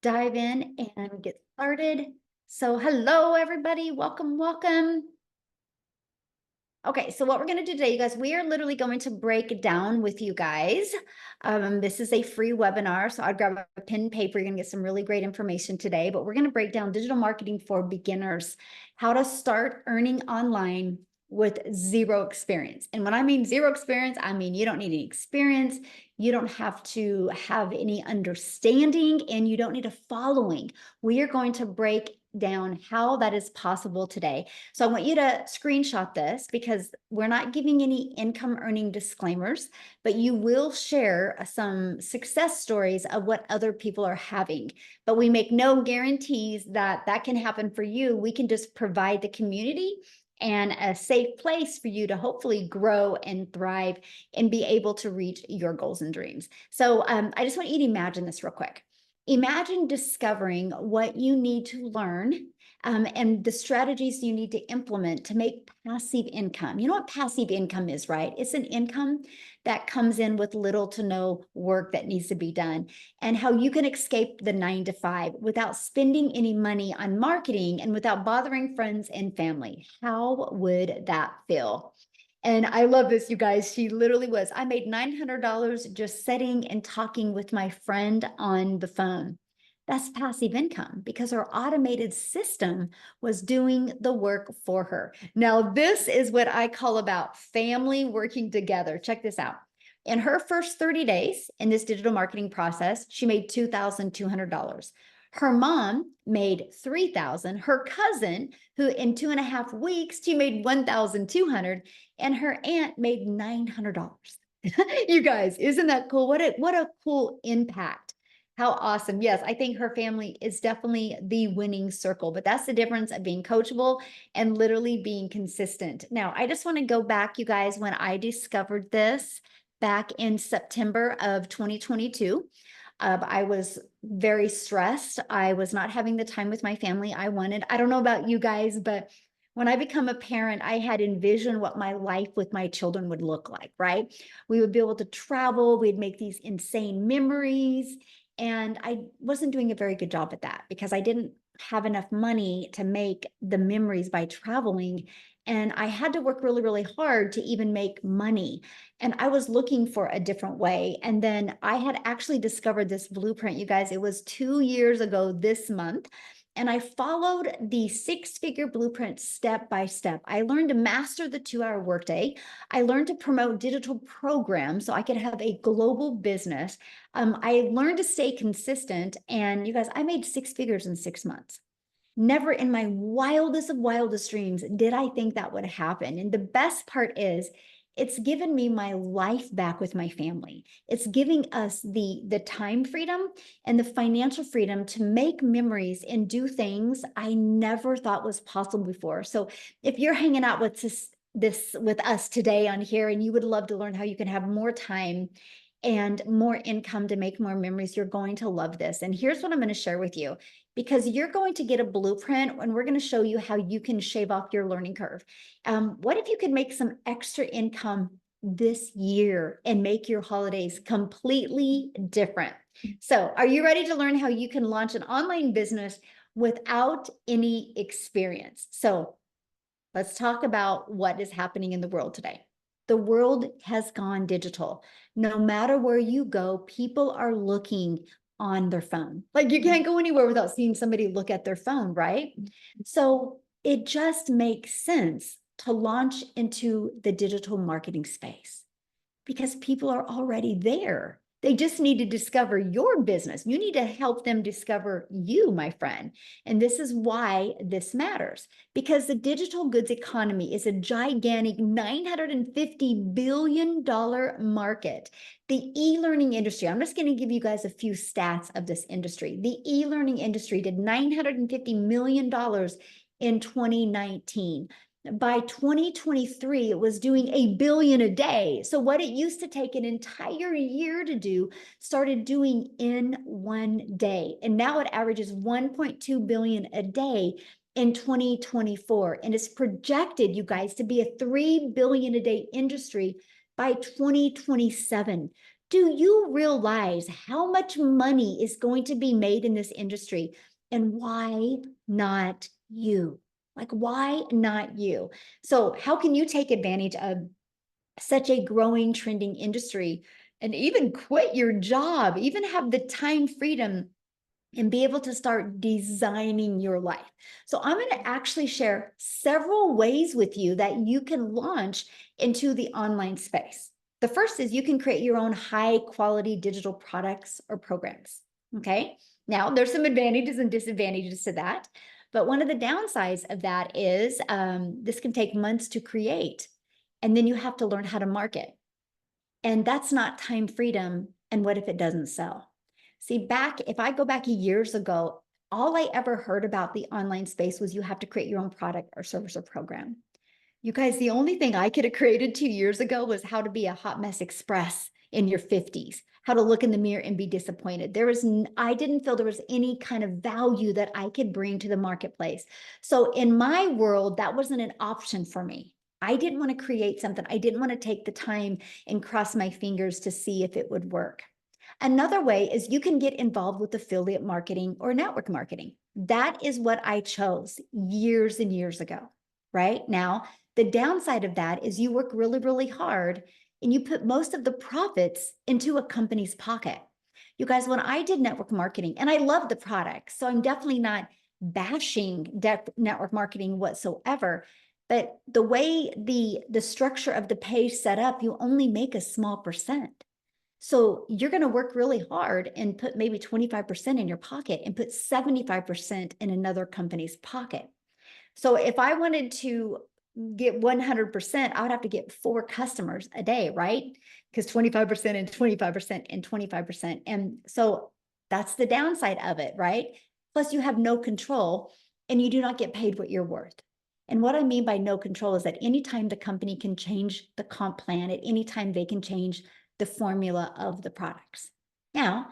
dive in and get started. So hello, everybody. Welcome, welcome. Okay, so what we're going to do today, you guys, we are literally going to break down with you guys. This is a free webinar, so I'd grab a pen and paper. You're going to get some really great information today, but we're going to break down digital marketing for beginners, how to start earning online with zero experience. And when I mean zero experience, I mean you don't need any experience, you don't have to have any understanding, and you don't need a following. We are going to break down how that is possible today. So I want you to screenshot this because we're not giving any income earning disclaimers, but you will share some success stories of what other people are having. But we make no guarantees that that can happen for you. We can just provide the community and a safe place for you to hopefully grow and thrive and be able to reach your goals and dreams. So I just want you to imagine this real quick. Imagine discovering what you need to learn and the strategies you need to implement to make passive income. You know what passive income is, right? It's an income that comes in with little to no work that needs to be done, and how you can escape the 9 to 5 without spending any money on marketing and without bothering friends and family. How would that feel? And I love this, you guys. She literally was. I made $900 just sitting and talking with my friend on the phone. That's passive income because her automated system was doing the work for her. Now, this is what I call about family working together. Check this out. In her first 30 days in this digital marketing process, she made $2,200. Her mom made $3,000. Her cousin, who in 2.5 weeks, she made $1,200, and her aunt made $900. You guys, isn't that cool? What a cool impact. How awesome. Yes, I think her family is definitely the winning circle, but that's the difference of being coachable and literally being consistent. Now, I just want to go back, you guys, when I discovered this back in September of 2022. I was very stressed. I was not having the time with my family I wanted. I don't know about you guys, but when I become a parent, I had envisioned what my life with my children would look like, right? We would be able to travel, we'd make these insane memories. And I wasn't doing a very good job at that because I didn't have enough money to make the memories by traveling. And I had to work really, really hard to even make money. And I was looking for a different way. And then I had actually discovered this blueprint, you guys. It was 2 years ago this month. And I followed the 6-figure blueprint step by step. I learned to master the 2-hour workday. I learned to promote digital programs so I could have a global business. I learned to stay consistent. And you guys, I made 6 figures in 6 months. Never in my wildest of wildest dreams did I think that would happen. And the best part is, it's given me my life back with my family. It's giving us the time freedom and the financial freedom to make memories and do things I never thought was possible before. So if you're hanging out with this with us today on here and you would love to learn how you can have more time and more income to make more memories, you're going to love this. And here's what I'm going to share with you, because you're going to get a blueprint and we're going to show you how you can shave off your learning curve. What if you could make some extra income this year and make your holidays completely different? So are you ready to learn how you can launch an online business without any experience? So let's talk about what is happening in the world today. The world has gone digital. No matter where you go, people are looking on their phone. Like you can't go anywhere without seeing somebody look at their phone, right? So it just makes sense to launch into the digital marketing space because people are already there. They just need to discover your business. You need to help them discover you, my friend. And this is why this matters, because the digital goods economy is a gigantic $950 billion market. The e-learning industry, I'm just going to give you guys a few stats of this industry. The e-learning industry did $950 million in 2019. By 2023, it was doing $1 billion a day. So what it used to take an entire year to do, started doing in one day. And now it averages 1.2 billion a day in 2024. And it's projected, you guys, to be a 3 billion a day industry by 2027. Do you realize how much money is going to be made in this industry? And why not you? Like, why not you? So, how can you take advantage of such a growing, trending industry and even quit your job, even have the time freedom and be able to start designing your life? So, I'm going to actually share several ways with you that you can launch into the online space. The first is you can create your own high quality digital products or programs. Okay. Now, there's some advantages and disadvantages to that. But one of the downsides of that is this can take months to create. And then you have to learn how to market. And that's not time freedom. And what if it doesn't sell? See, if I go back years ago, all I ever heard about the online space was you have to create your own product or service or program. You guys, the only thing I could have created 2 years ago was how to be a hot mess express in your 50s, how to look in the mirror and be disappointed. I didn't feel there was any kind of value that I could bring to the marketplace. So in my world, that wasn't an option for me. I didn't want to create something. I didn't want to take the time and cross my fingers to see if it would work. Another way is you can get involved with affiliate marketing or network marketing. That is what I chose years and years ago, right? Now, the downside of that is you work really, really hard and you put most of the profits into a company's pocket. You guys, when I did network marketing, and I love the product, so I'm definitely not bashing network marketing whatsoever, but the way the structure of the pay set up, you only make a small percent. So you're going to work really hard and put maybe 25% in your pocket and put 75% in another company's pocket. So if I wanted to get 100%, I would have to get 4 customers a day, right? Because 25% and 25% and 25%. And so that's the downside of it, right? Plus, you have no control and you do not get paid what you're worth. And what I mean by no control is that anytime the company can change the comp plan, at any time they can change the formula of the products. Now,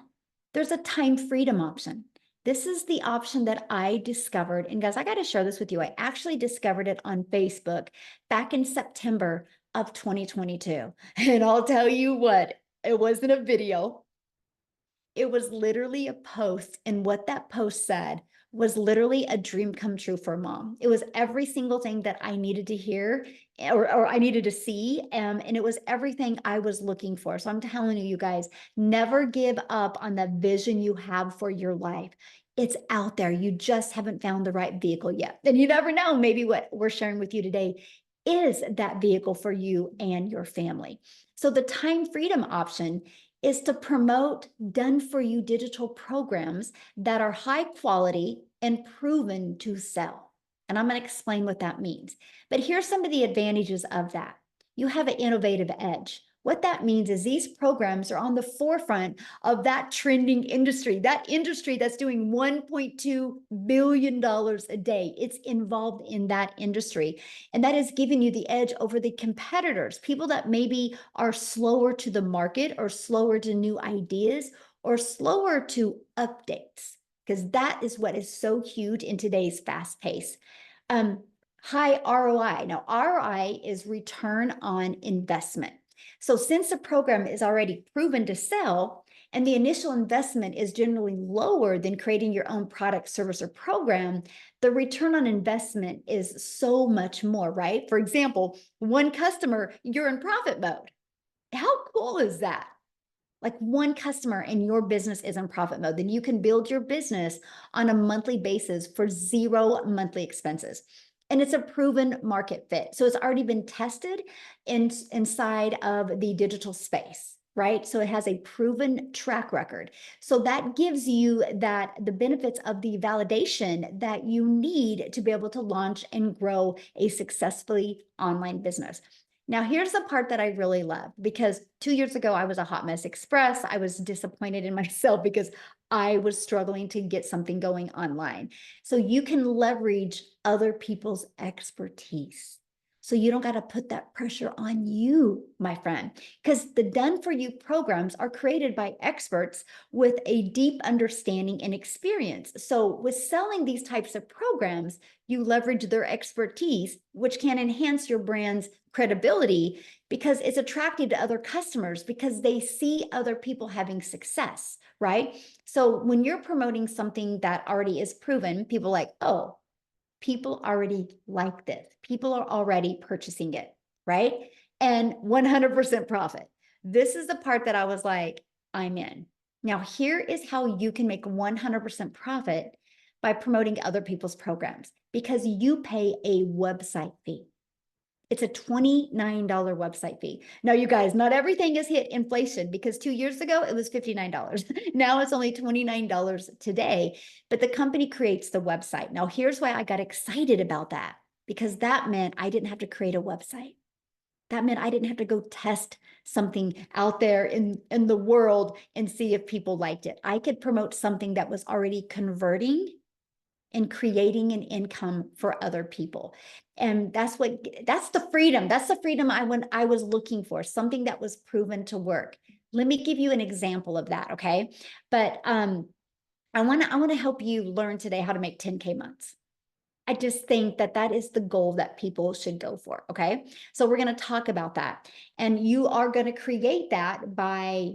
there's a time freedom option. This is the option that I discovered. And guys, I got to share this with you. I actually discovered it on Facebook back in September of 2022. And I'll tell you what, it wasn't a video. It was literally a post. And what that post said was literally a dream come true for mom. It was every single thing that I needed to hear or I needed to see. And it was everything I was looking for. So I'm telling you, you guys, never give up on the vision you have for your life. It's out there. You just haven't found the right vehicle yet. And you never know, maybe what we're sharing with you today is that vehicle for you and your family. So the time freedom option is to promote done for you digital programs that are high quality and proven to sell. And I'm going to explain what that means. But here's some of the advantages of that. You have an innovative edge. What that means is these programs are on the forefront of that trending industry, that industry that's doing $1.2 billion a day. It's involved in that industry. And that is giving you the edge over the competitors, people that maybe are slower to the market or slower to new ideas or slower to updates, because that is what is so huge in today's fast pace. High ROI. Now, ROI is return on investment. So since the program is already proven to sell and the initial investment is generally lower than creating your own product, service, or program, the return on investment is so much more, right? For example, one customer, you're in profit mode. How cool is that? Like one customer and your business is in profit mode, then you can build your business on a monthly basis for 0 monthly expenses. And it's a proven market fit. So it's already been tested inside of the digital space, right? So it has a proven track record. So that gives you the benefits of the validation that you need to be able to launch and grow a successfully online business. Now, here's the part that I really love, because 2 years ago, I was a hot mess express. I was disappointed in myself because I was struggling to get something going online. So you can leverage other people's expertise. So you don't got to put that pressure on you, my friend, because the done for you programs are created by experts with a deep understanding and experience. So with selling these types of programs, you leverage their expertise, which can enhance your brand's credibility because it's attractive to other customers because they see other people having success, right? So when you're promoting something that already is proven, people are like, oh, people already like this. People are already purchasing it, right? And 100% profit. This is the part that I was like, I'm in. Now, here is how you can make 100% profit by promoting other people's programs because you pay a website fee. It's a $29 website fee. Now, you guys, not everything has hit inflation because 2 years ago, it was $59. Now it's only $29 today, but the company creates the website. Now, here's why I got excited about that, because that meant I didn't have to create a website. That meant I didn't have to go test something out there in the world and see if people liked it. I could promote something that was already converting and creating an income for other people. And that's the freedom. That's the freedom I was looking for, something that was proven to work. Let me give you an example of that, okay? But I want to help you learn today how to make 10K months. I just think that that is the goal that people should go for, okay? So we're going to talk about that. And you are going to create that by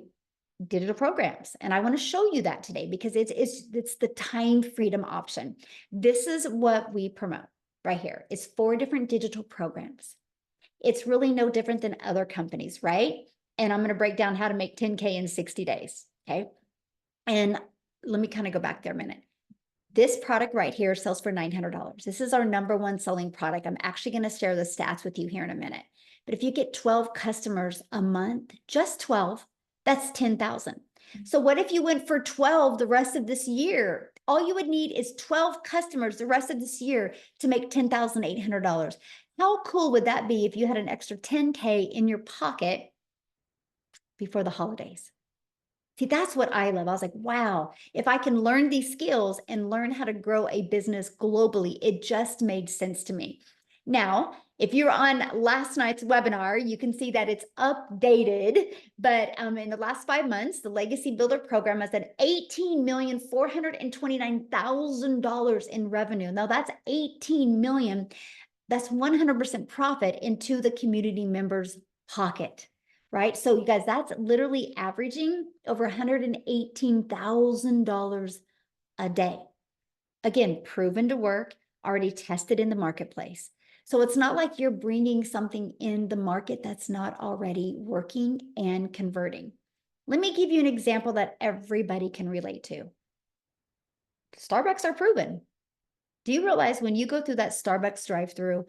digital programs. And I want to show you that today because it's the time freedom option. This is what we promote right here. It's 4 different digital programs. It's really no different than other companies, right? And I'm going to break down how to make 10K in 60 days, okay? And let me kind of go back there a minute. This product right here sells for $900. This is our #1 selling product. I'm actually going to share the stats with you here in a minute. But if you get 12 customers a month, just 12, that's 10,000. So what if you went for 12 the rest of this year? All you would need is 12 customers the rest of this year to make $10,800. How cool would that be if you had an extra 10K in your pocket before the holidays? See, that's what I love. I was like, wow, if I can learn these skills and learn how to grow a business globally, it just made sense to me. Now, if you're on last night's webinar, you can see that it's updated. But in the last 5 months, the Legacy Builder program has at $18,429,000 in revenue. Now that's 18 million. That's 100% profit into the community members' pocket, right? So you guys, that's literally averaging over $118,000 a day. Again, proven to work, already tested in the marketplace. So it's not like you're bringing something in the market that's not already working and converting. Let me give you an example that everybody can relate to. Starbucks are proven. Do you realize when you go through that Starbucks drive-through,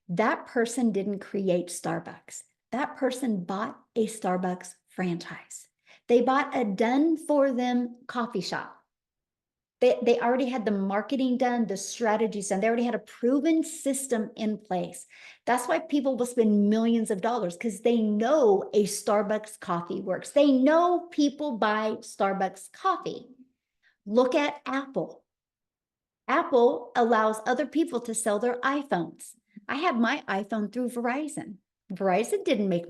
that person didn't create Starbucks. That person bought a Starbucks franchise. They bought a done-for-them coffee shop. They already had the marketing done, the strategies done. They already had a proven system in place. That's why people will spend millions of dollars because they know a Starbucks coffee works. They know people buy Starbucks coffee. Look at Apple. Apple allows other people to sell their iPhones. I have my iPhone through Verizon. Verizon didn't make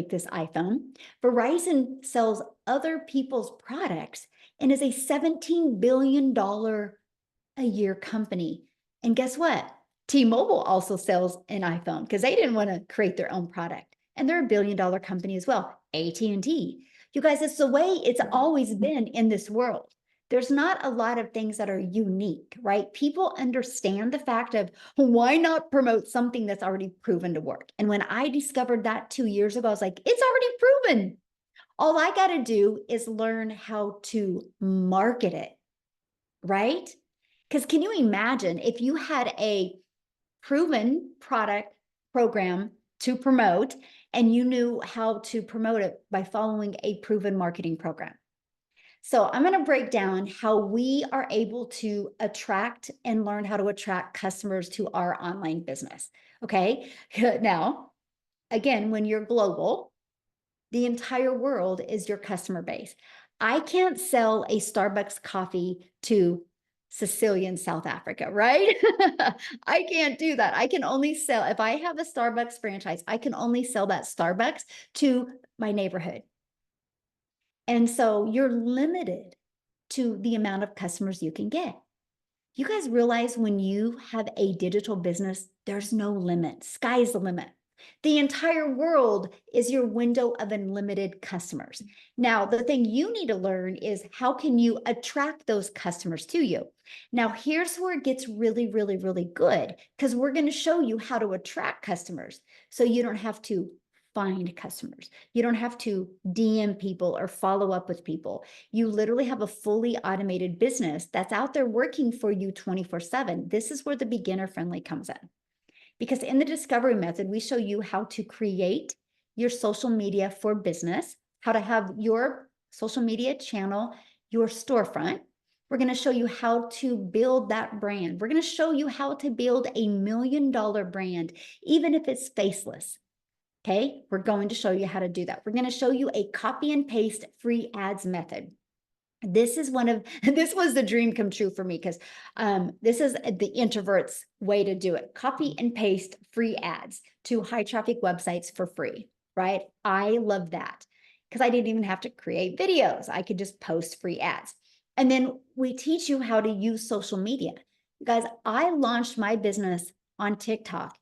this iPhone. Verizon sells other people's products and is a $17 billion a year company. And guess what? T-Mobile also sells an iPhone because they didn't want to create their own product. And they're $1 billion company as well. AT&T. You guys, it's the way it's always been in this world. There's not a lot of things that are unique, right? People understand the fact of why not promote something that's already proven to work. And when I discovered that 2 years ago, I was like, it's already proven. All I got to do is learn how to market it, right? Because can you imagine if you had a proven product program to promote and you knew how to promote it by following a proven marketing program? So I'm going to break down how we are able to attract and learn how to attract customers to our online business. Okay. Now, again, when you're global, the entire world is your customer base. I can't sell a Starbucks coffee to Sicily in South Africa, right? I can't do that. I can only sell, if I have a Starbucks franchise, I can only sell that Starbucks to my neighborhood. And so you're limited to the amount of customers you can get. You guys realize when you have a digital business, there's no limit. Sky's the limit. The entire world is your window of unlimited customers. Now, the thing you need to learn is how can you attract those customers to you? Now, here's where it gets really, really, really good because we're going to show you how to attract customers so you don't have to find customers. You don't have to DM people or follow up with people. You literally have a fully automated business that's out there working for you 24/7. This is where the beginner friendly comes in. Because in the discovery method, we show you how to create your social media for business, how to have your social media channel, your storefront. We're going to show you how to build that brand. We're going to show you how to build $1 million brand, even if it's faceless. Okay, we're going to show you how to do that. We're going to show you a copy and paste free ads method. This was the dream come true for me because this is the introvert's way to do it. Copy and paste free ads to high traffic websites for free, right? I love that because I didn't even have to create videos. I could just post free ads. And then we teach you how to use social media. Guys, I launched my business on TikTok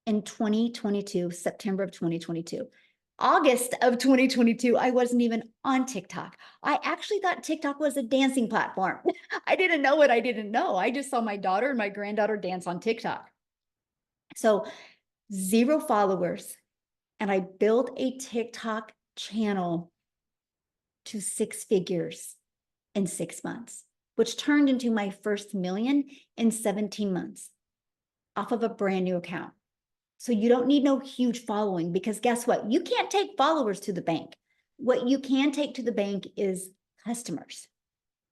in 2022, September of 2022. August of 2022, I wasn't even on TikTok. I actually thought TikTok was a dancing platform. I didn't know what I didn't know. I just saw my daughter and my granddaughter dance on TikTok. So 0 followers. And I built a TikTok channel to 6 figures in 6 months, which turned into my first million in 17 months off of a brand new account. So you don't need no huge following because guess what? You can't take followers to the bank. What you can take to the bank is customers.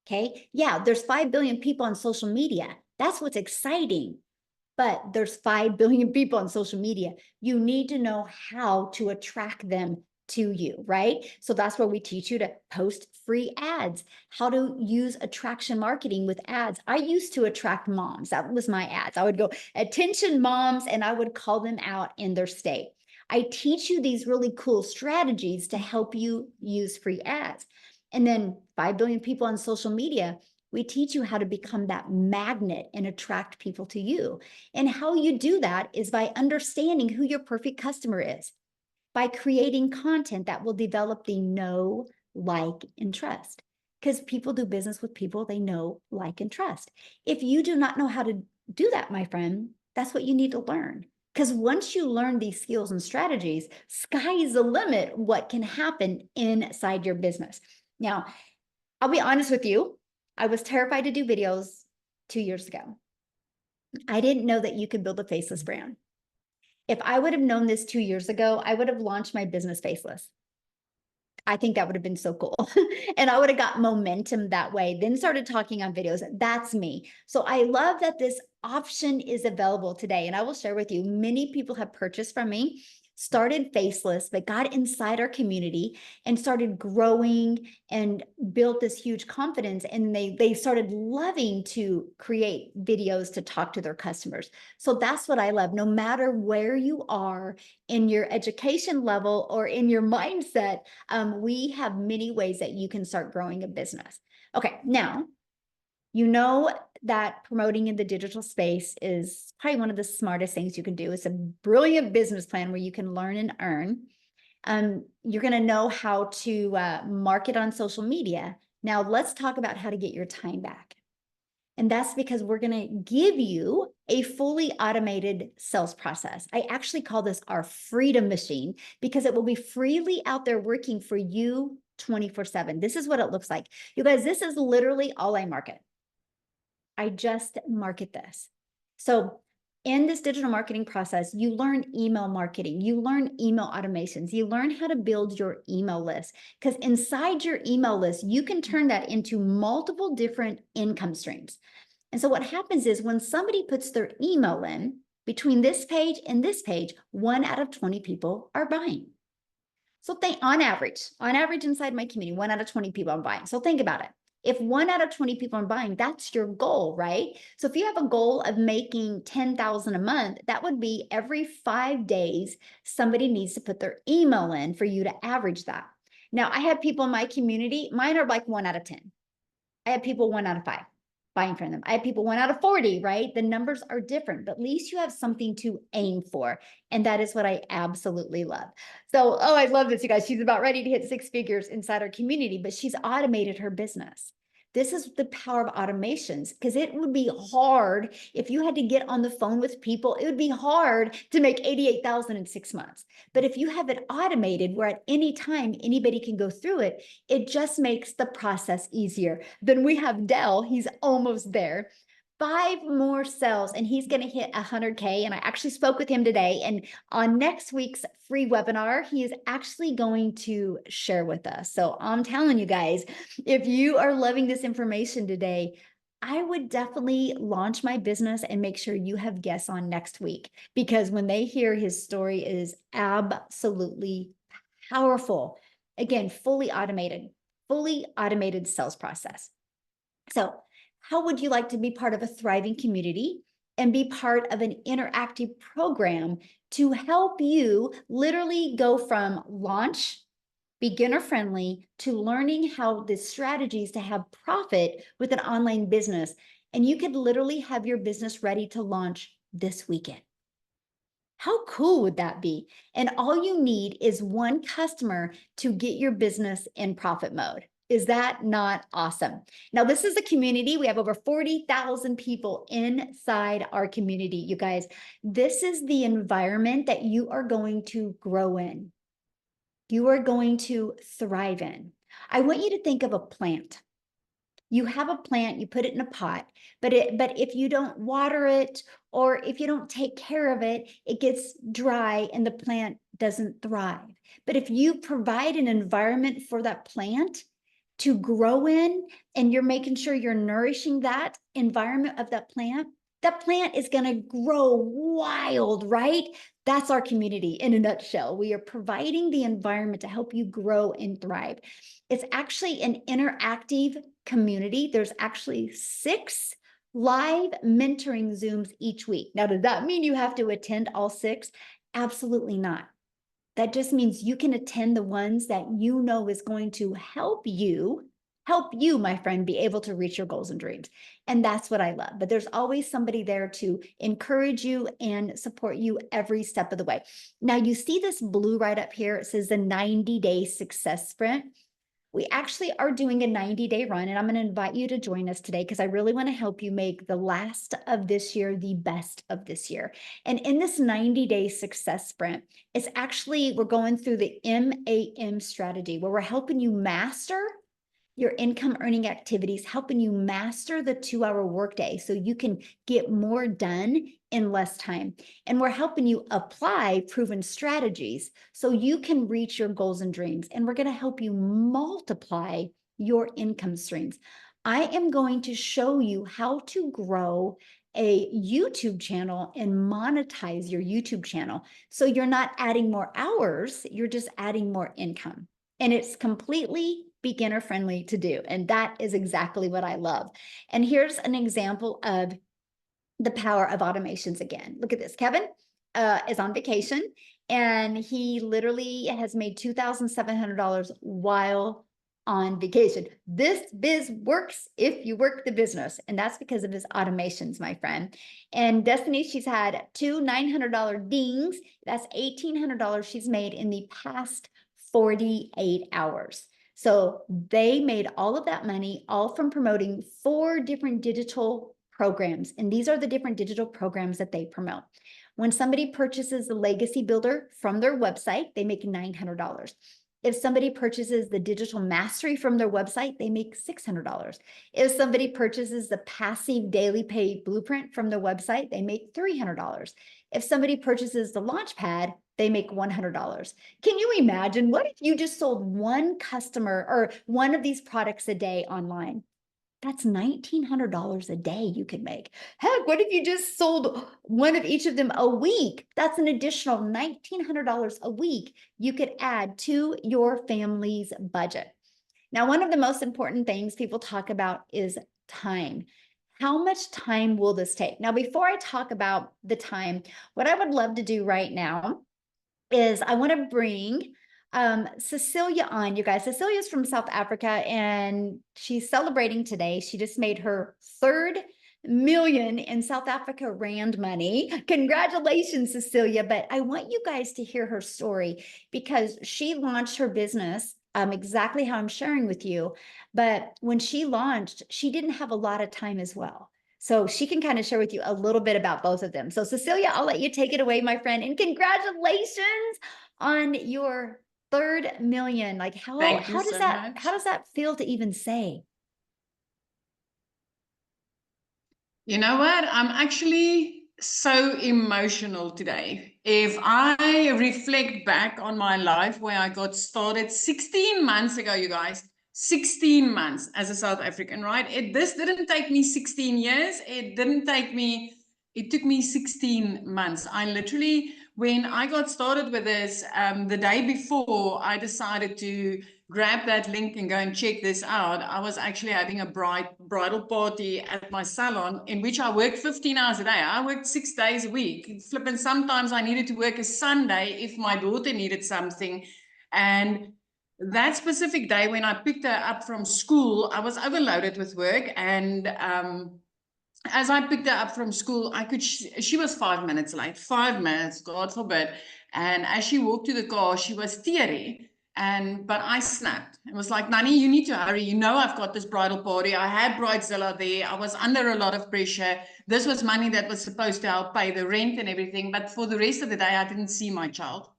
Okay. Yeah, there's 5 billion people on social media. That's what's exciting. But there's 5 billion people on social media. You need to know how to attract them to you, right? So that's where we teach you to post free ads, how to use attraction marketing with ads. I used to attract moms. That was my ads. I would go, attention moms, and I would call them out in their state. I teach you these really cool strategies to help you use free ads. And then 5 billion people on social media, we teach you how to become that magnet and attract people to you. And how you do that is by understanding who your perfect customer is, by creating content that will develop the know, like, and trust. Because people do business with people they know, like, and trust. If you do not know how to do that, my friend, that's what you need to learn. Because once you learn these skills and strategies, sky is the limit what can happen inside your business. Now, I'll be honest with you. I was terrified to do videos 2 years ago. I didn't know that you could build a faceless brand. If I would have known this 2 years ago, I would have launched my business faceless. I think that would have been so cool. And I would have got momentum that way, then started talking on videos. That's me. So I love that this option is available today. And I will share with you, many people have purchased from me, started faceless, but got inside our community and started growing and built this huge confidence. And they started loving to create videos to talk to their customers. So that's what I love. No matter where you are in your education level or in your mindset, we have many ways that you can start growing a business. Okay, now, you know that promoting in the digital space is probably one of the smartest things you can do. It's a brilliant business plan where you can learn and earn. You're going to know how to market on social media. Now, let's talk about how to get your time back. And that's because we're going to give you a fully automated sales process. I actually call this our freedom machine because it will be freely out there working for you 24/7. This is what it looks like. You guys, this is literally all I market. I just market this. So in this digital marketing process, you learn email marketing, you learn email automations, you learn how to build your email list, because inside your email list, you can turn that into multiple different income streams. And so what happens is when somebody puts their email in between this page and this page, 1 out of 20 people are buying. So think on average inside my community, 1 out of 20 people are buying. So think about it. If 1 out of 20 people are buying, that's your goal, right? So if you have a goal of making 10,000 a month, that would be every 5 days, somebody needs to put their email in for you to average that. Now, I have people in my community, mine are like 1 out of 10. I have people 1 out of 5. buying from them. I have people 1 out of 40, right? The numbers are different, but at least you have something to aim for. And that is what I absolutely love. So, oh, I love this, you guys. She's about ready to hit 6 figures inside our community, but she's automated her business. This is the power of automations, because it would be hard if you had to get on the phone with people. It would be hard to make 88,000 in 6 months. But if you have it automated where at any time anybody can go through it, it just makes the process easier. Then we have Dell, he's almost there. 5 more cells and he's going to hit 100K. And I actually spoke with him today. And on next week's free webinar, he is actually going to share with us. So I'm telling you guys, if you are loving this information today, I would definitely launch my business and make sure you have guests on next week, because when they hear his story, it is absolutely powerful. Again, fully automated sales process. So how would you like to be part of a thriving community and be part of an interactive program to help you literally go from launch, beginner friendly, to learning how the strategies to have profit with an online business? And you could literally have your business ready to launch this weekend. How cool would that be? And all you need is one customer to get your business in profit mode. Is that not awesome? Now, this is a community. We have over 40,000 people inside our community, you guys. This is the environment that you are going to grow in. You are going to thrive in. I want you to think of a plant. You have a plant, you put it in a pot, but if you don't water it, or if you don't take care of it, it gets dry and the plant doesn't thrive. But if you provide an environment for that plant to grow in, and you're making sure you're nourishing that environment of that plant is going to grow wild, right? That's our community in a nutshell. We are providing the environment to help you grow and thrive. It's actually an interactive community. There's actually 6 live mentoring Zooms each week. Now, does that mean you have to attend all 6? Absolutely not. That just means you can attend the ones that you know is going to help you, my friend, be able to reach your goals and dreams. And that's what I love. But there's always somebody there to encourage you and support you every step of the way. Now, you see this blue right up here. It says the 90-day success sprint. We actually are doing a 90-day run, and I'm going to invite you to join us today, because I really want to help you make the last of this year the best of this year. And in this 90-day success sprint, it's actually, we're going through the MAM strategy, where we're helping you master your income earning activities, helping you master the 2-hour workday so you can get more done in less time. And we're helping you apply proven strategies so you can reach your goals and dreams. And we're going to help you multiply your income streams. I am going to show you how to grow a YouTube channel and monetize your YouTube channel. So you're not adding more hours, you're just adding more income. And it's completely beginner friendly to do. And that is exactly what I love. And here's an example of the power of automations again. Look at this. Kevin is on vacation, and he literally has made $2,700 while on vacation. This biz works if you work the business, and that's because of his automations, my friend. And Destiny, she's had 2 $900 dings. That's $1,800 she's made in the past 48 hours. So they made all of that money, all from promoting 4 different digital programs. And these are the different digital programs that they promote. When somebody purchases the Legacy Builder from their website, they make $900. If somebody purchases the Digital Mastery from their website, they make $600. If somebody purchases the Passive Daily Pay Blueprint from their website, they make $300. If somebody purchases the Launchpad, they make $100. Can you imagine? What if you just sold one customer or one of these products a day online? That's $1,900 a day you could make. Heck, what if you just sold one of each of them a week? That's an additional $1,900 a week you could add to your family's budget. Now, one of the most important things people talk about is time. How much time will this take? Now, before I talk about the time, what I would love to do right now is I want to bring Cecilia on, you guys. Cecilia's from South Africa and she's celebrating today. She just made her 3rd million in South Africa Rand money. Congratulations, Cecilia. But I want you guys to hear her story because she launched her business exactly how I'm sharing with you. But when she launched, she didn't have a lot of time as well. So she can kind of share with you a little bit about both of them. So Cecilia, I'll let you take it away, my friend. And congratulations on your 3rd million. Like how does that feel to even say? You know what? I'm actually so emotional today. If I reflect back on my life where I got started 16 months ago, you guys, 16 months as a South African, right? This didn't take me 16 years. It took me 16 months. I literally, when I got started with this, the day before I decided to grab that link and go and check this out, I was actually having a bridal party at my salon in which I worked 15 hours a day. I worked 6 days a week. Flipping, sometimes I needed to work a Sunday if my daughter needed something. And that specific day when I picked her up from school, I was overloaded with work. And as I picked her up from school, she was 5 minutes late, 5 minutes, God forbid. And as she walked to the car, she was teary. But I snapped. It was like, Nani, you need to hurry. You know, I've got this bridal party. I had Bridezilla there. I was under a lot of pressure. This was money that was supposed to help pay the rent and everything. But for the rest of the day, I didn't see my child.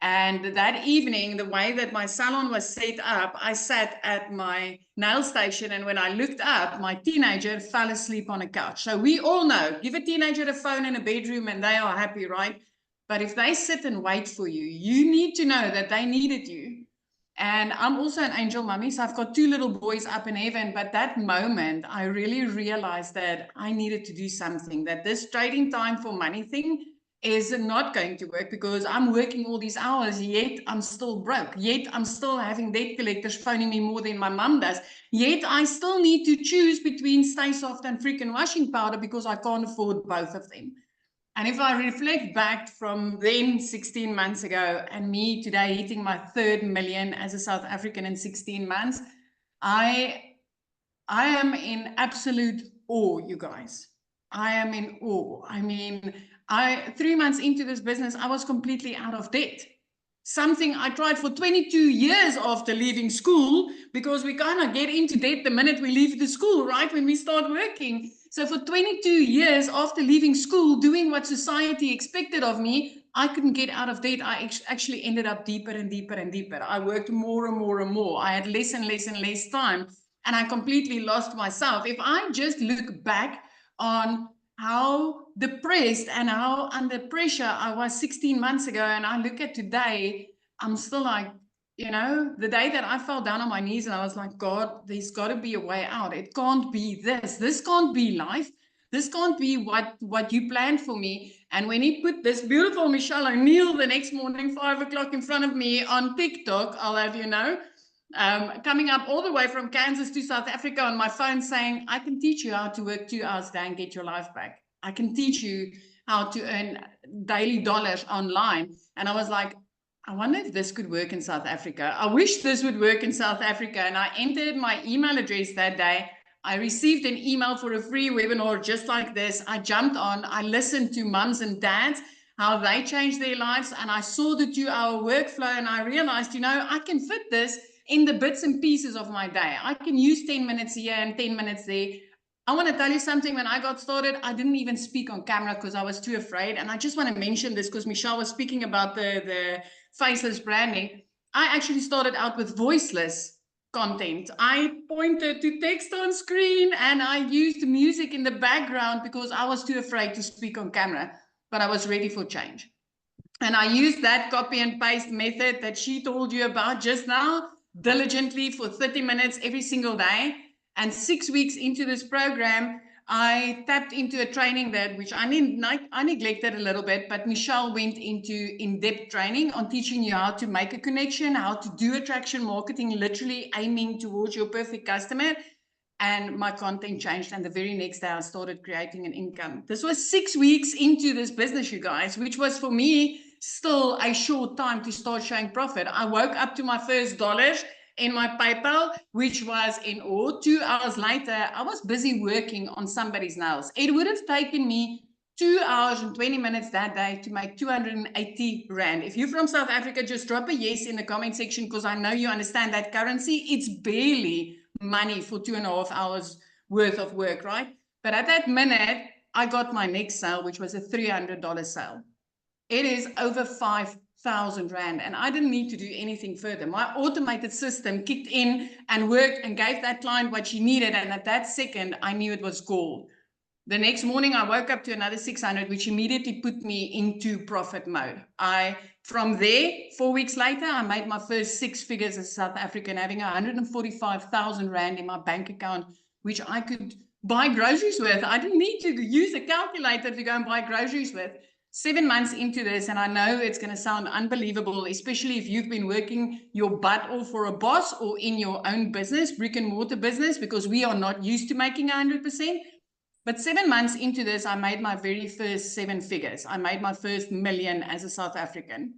And that evening, the way that my salon was set up, I sat at my nail station, and when I looked up, my teenager fell asleep on a couch. So we all know, give a teenager a phone in a bedroom and they are happy, right? But if they sit and wait for you, you need to know that they needed you. And I'm also an angel mummy, so I've got 2 little boys up in heaven. But that moment, I really realized that I needed to do something, that this trading time for money thing is not going to work because I'm working all these hours, yet I'm still broke. Yet I'm still having debt collectors phoning me more than my mum does. Yet I still need to choose between Stay Soft and freaking washing powder because I can't afford both of them. And if I reflect back from then 16 months ago and me today hitting my 3rd million as a South African in 16 months, I am in absolute awe, you guys. I am in awe. I mean, 3 months into this business, I was completely out of debt. Something I tried for 22 years after leaving school, because we kind of get into debt the minute we leave the school, right? When we start working. So for 22 years after leaving school, doing what society expected of me, I couldn't get out of debt. I actually ended up deeper and deeper and deeper. I worked more and more and more. I had less and less and less time. And I completely lost myself. If I just look back on how depressed and how under pressure I was 16 months ago, and I look at today, I'm still like, you know, the day that I fell down on my knees and I was like, God, there's got to be a way out. It can't be this. This can't be life. This can't be what you planned for me. And when he put this beautiful Michelle O'Neill the next morning, 5 o'clock in front of me on TikTok, I'll have you know, coming up all the way from Kansas to South Africa on my phone saying, I can teach you how to work 2 hours a day and get your life back. I can teach you how to earn daily dollars online. And I was like, I wonder if this could work in South Africa. I wish this would work in South Africa. And I entered my email address that day. I received an email for a free webinar just like this. I jumped on, I listened to mums and dads, how they changed their lives. And I saw the 2-hour workflow and I realized, you know, I can fit this in the bits and pieces of my day. I can use 10 minutes here and 10 minutes there. I want to tell you something. When I got started, I didn't even speak on camera because I was too afraid. And I just want to mention this because Michelle was speaking about the faceless branding. I actually started out with voiceless content. I pointed to text on screen and I used music in the background because I was too afraid to speak on camera, but I was ready for change. And I used that copy and paste method that she told you about just now diligently for 30 minutes every single day. And 6 weeks into this program, I tapped into a training which I neglected a little bit, but Michelle went into in-depth training on teaching you how to make a connection, how to do attraction marketing, literally aiming towards your perfect customer. And my content changed. And the very next day, I started creating an income. This was 6 weeks into this business, you guys, which was for me still a short time to start showing profit. I woke up to my first dollars in my PayPal, which was in awe. 2 hours later, I was busy working on somebody's nails. It would have taken me 2 hours and 20 minutes that day to make 280 Rand. If you're from South Africa, just drop a yes in the comment section, because I know you understand that currency. It's barely money for 2.5 hours worth of work, right? But at that minute, I got my next sale, which was a $300 sale. It is over 5,000 Rand, and I didn't need to do anything further. My automated system kicked in and worked and gave that client what she needed, and at that second, I knew it was gold. The next morning, I woke up to another 600, which immediately put me into profit mode. From there, 4 weeks later, I made my first 6 figures as a South African, having 145,000 Rand in my bank account, which I could buy groceries with. I didn't need to use a calculator to go and buy groceries with. 7 months into this, and I know it's going to sound unbelievable, especially if you've been working your butt off for a boss or in your own business, brick and mortar business, because we are not used to making 100%. But 7 months into this, I made my very first 7 figures. I made my first million as a South African,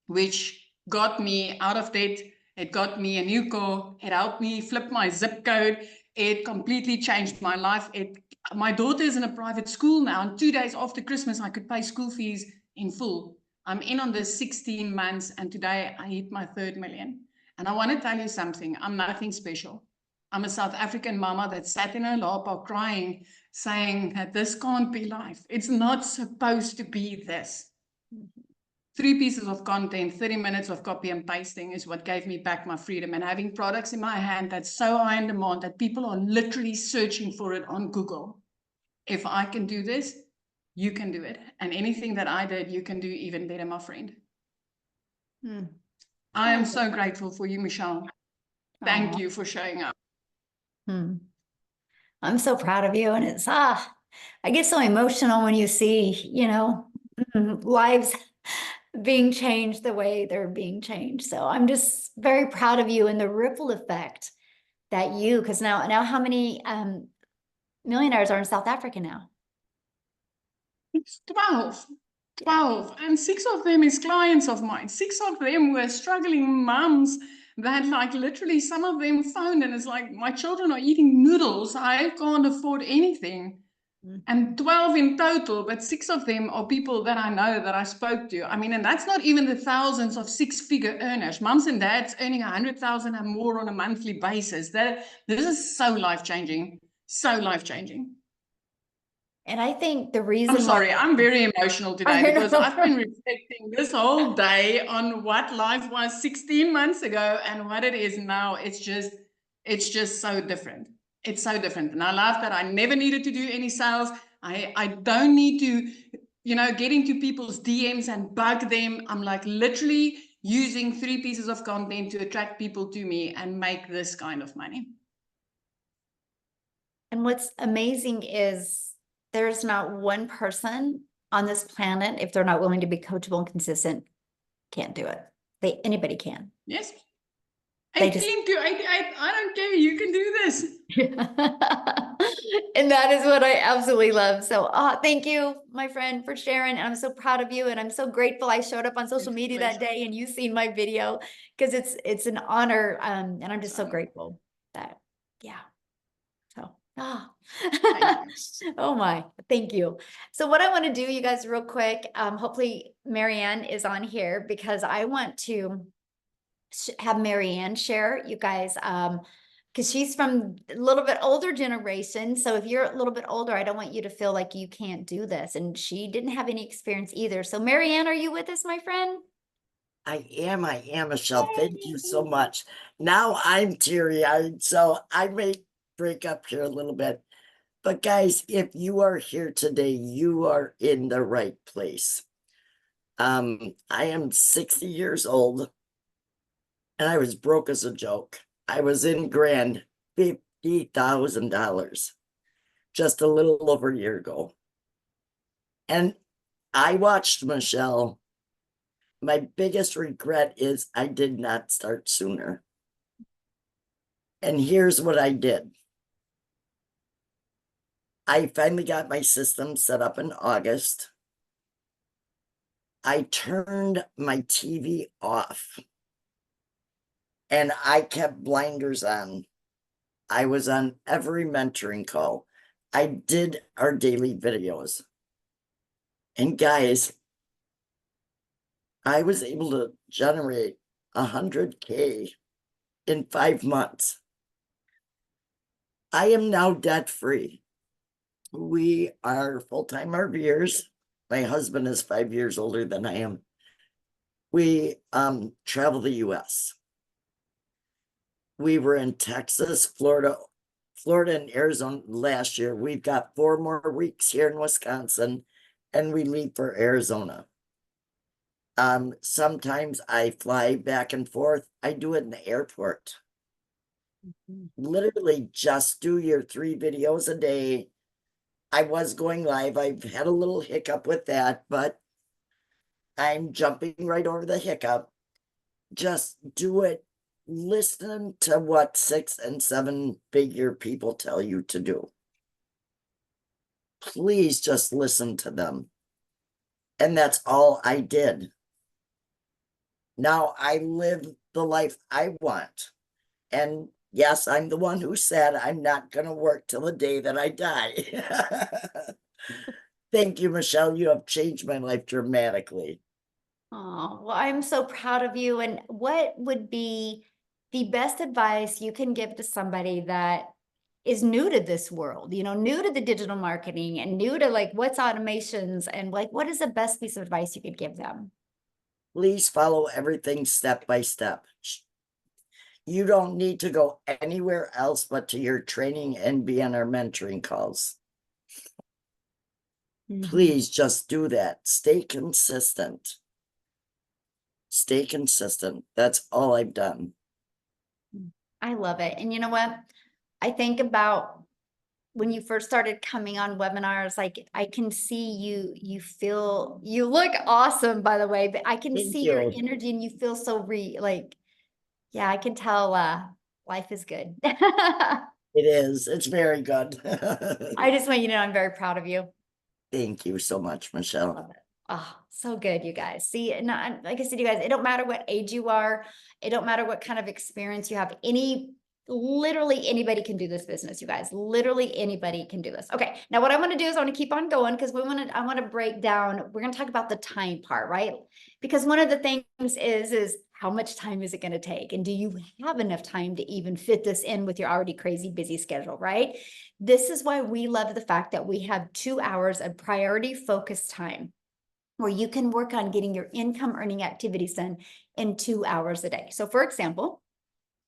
which got me out of debt. It got me a new car. It helped me flip my zip code. It completely changed my life. My daughter is in a private school now, and 2 days after Christmas, I could pay school fees in full. I'm in on this 16 months, and today I hit my 3rd million. And I want to tell you something. I'm nothing special. I'm a South African mama that sat in her lap crying, saying that this can't be life. It's not supposed to be this. 3 pieces of content, 30 minutes of copy and pasting is what gave me back my freedom, and having products in my hand that's so high in demand that people are literally searching for it on Google. If I can do this, you can do it. And anything that I did, you can do even better, my friend. I am so grateful for you, Michelle. Thank you for showing up. I'm so proud of you. And it's, I get so emotional when you see, lives being changed the way they're being changed. So I'm just very proud of you and the ripple effect that because now how many millionaires are in South Africa now? It's 12. 12. And 6 of them is clients of mine. 6 of them were struggling moms that literally some of them phoned and it's like, my children are eating noodles. I can't afford anything. And 12 in total, but 6 of them are people that I know, that I spoke to. I mean, and that's not even the thousands of 6-figure earners. Moms and dads earning 100,000 and more on a monthly basis. This is so life-changing. So life-changing. And I think the reason I'm sorry, I'm very emotional today because I've been reflecting this whole day on what life was 16 months ago and what it is now. It's just so different. It's so different. And I love that I never needed to do any sales. I don't need to, get into people's DMs and bug them. I'm literally using 3 pieces of content to attract people to me and make this kind of money. And what's amazing is there's not one person on this planet, if they're not willing to be coachable and consistent, can't do it. Anybody can. Yes. 18 to 88, I don't care. You can do this. And that is what I absolutely love. So thank you, my friend, for sharing. And I'm so proud of you. And I'm so grateful I showed up on social media that day and you seen my video, because it's an honor. And I'm just so grateful that, yeah. So, oh my, thank you. So what I want to do, you guys, real quick, hopefully Marianne is on here, because I want to have Marianne share, you guys, because she's from a little bit older generation. So if you're a little bit older, I don't want you to feel like you can't do this. And she didn't have any experience either. So Marianne, are you with us, my friend? I am, Michelle. Thank you so much. Now I'm teary-eyed, so I may break up here a little bit. But guys, if you are here today, you are in the right place. I am 60 years old, and I was broke as a joke. I was in grand $50,000 just a little over a year ago. And I watched Michelle. My biggest regret is I did not start sooner. And here's what I did. I finally got my system set up in August. I turned my TV off and I kept blinders on. I was on every mentoring call. I did our daily videos. And guys, I was able to generate 100K in 5 months. I am now debt free. We are full-time RVers. My husband is 5 years older than I am. We travel the US. We were in Texas, Florida, and Arizona last year. We've got 4 more weeks here in Wisconsin, and we leave for Arizona. Sometimes I fly back and forth. I do it in the airport. Literally just do your 3 videos a day. I was going live. I've had a little hiccup with that, but I'm jumping right over the hiccup. Just do it. Listen to what 6 and 7 figure people tell you to do. Please just listen to them. And that's all I did. Now I live the life I want. And yes, I'm the one who said I'm not going to work till the day that I die. Thank you, Michelle. You have changed my life dramatically. Oh, well, I'm so proud of you. And what would be the best advice you can give to somebody that is new to this world, you know, new to the digital marketing and new to like what's automations and like what is the best piece of advice you could give them? Please follow everything step by step. You don't need to go anywhere else but to your training and be on our mentoring calls. Please just do that. Stay consistent. Stay consistent. That's all I've done. I love it. And you know what? I think about when you first started coming on webinars, like I can see you feel, you look awesome, by the way, but I can Thank see your you. energy and you feel so like, yeah, I can tell life is good. It is. It's very good. I just want you to know I'm very proud of you. Thank you so much, Michelle. Love it. Oh, so good, you guys. See, and like I said, you guys, it don't matter what age you are. It don't matter what kind of experience you have. Literally anybody can do this business, you guys. Literally anybody can do this. Okay. Now what I want to do is I want to keep on going because I want to break down, we're going to talk about the time part, right? Because one of the things is how much time is it going to take? And do you have enough time to even fit this in with your already crazy busy schedule, right? This is why we love the fact that we have 2 hours of priority focused time where you can work on getting your income earning activities done in 2 hours a day. So for example,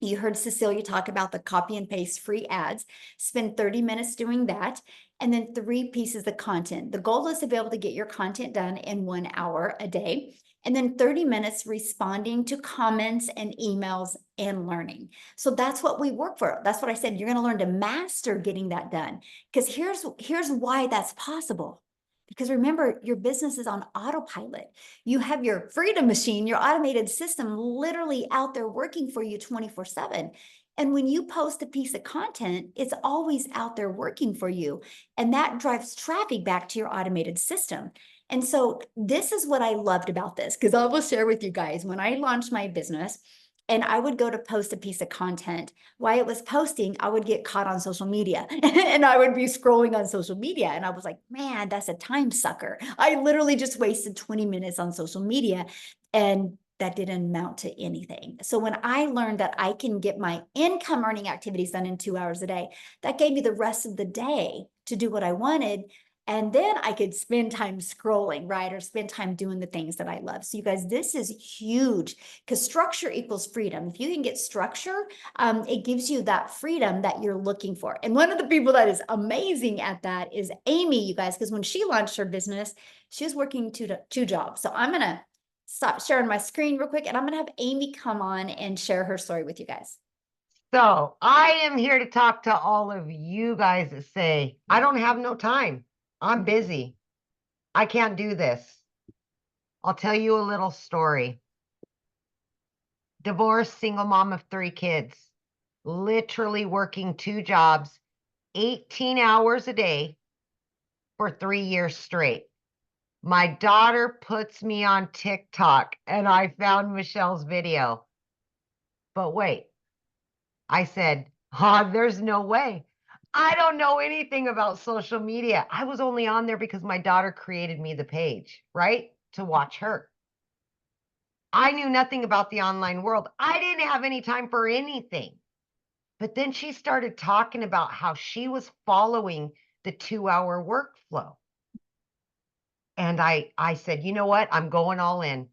you heard Cecilia talk about the copy and paste free ads. Spend 30 minutes doing that. And then 3 pieces of content. The goal is to be able to get your content done in 1 hour a day. And then 30 minutes responding to comments and emails and learning. So that's what we work for. That's what I said. You're going to learn to master getting that done. Because here's why that's possible. Because remember, your business is on autopilot. You have your freedom machine, your automated system literally out there working for you 24/7. And when you post a piece of content, it's always out there working for you. And that drives traffic back to your automated system. And so this is what I loved about this, because I will share with you guys, when I launched my business, and I would go to post a piece of content. While it was posting, I would get caught on social media and I would be scrolling on social media. And I was like, man, that's a time sucker. I literally just wasted 20 minutes on social media and that didn't amount to anything. So when I learned that I can get my income earning activities done in 2 hours a day, that gave me the rest of the day to do what I wanted. And then I could spend time scrolling, right? Or spend time doing the things that I love. So you guys, this is huge because structure equals freedom. If you can get structure, it gives you that freedom that you're looking for. And one of the people that is amazing at that is Amy, you guys, because when she launched her business, she was working two jobs. So I'm going to stop sharing my screen real quick and I'm going to have Amy come on and share her story with you guys. So I am here to talk to all of you guys that say, I don't have no time. I'm busy. I can't do this. I'll tell you a little story. Divorced, single mom of 3 kids, literally working 2 jobs, 18 hours a day for 3 years straight. My daughter puts me on TikTok and I found Michelle's video. But wait, I said, there's no way. I don't know anything about social media. I was only on there because my daughter created me the page, right? To watch her. I knew nothing about the online world. I didn't have any time for anything. But then she started talking about how she was following the 2-hour workflow. And I said, you know what? I'm going all in.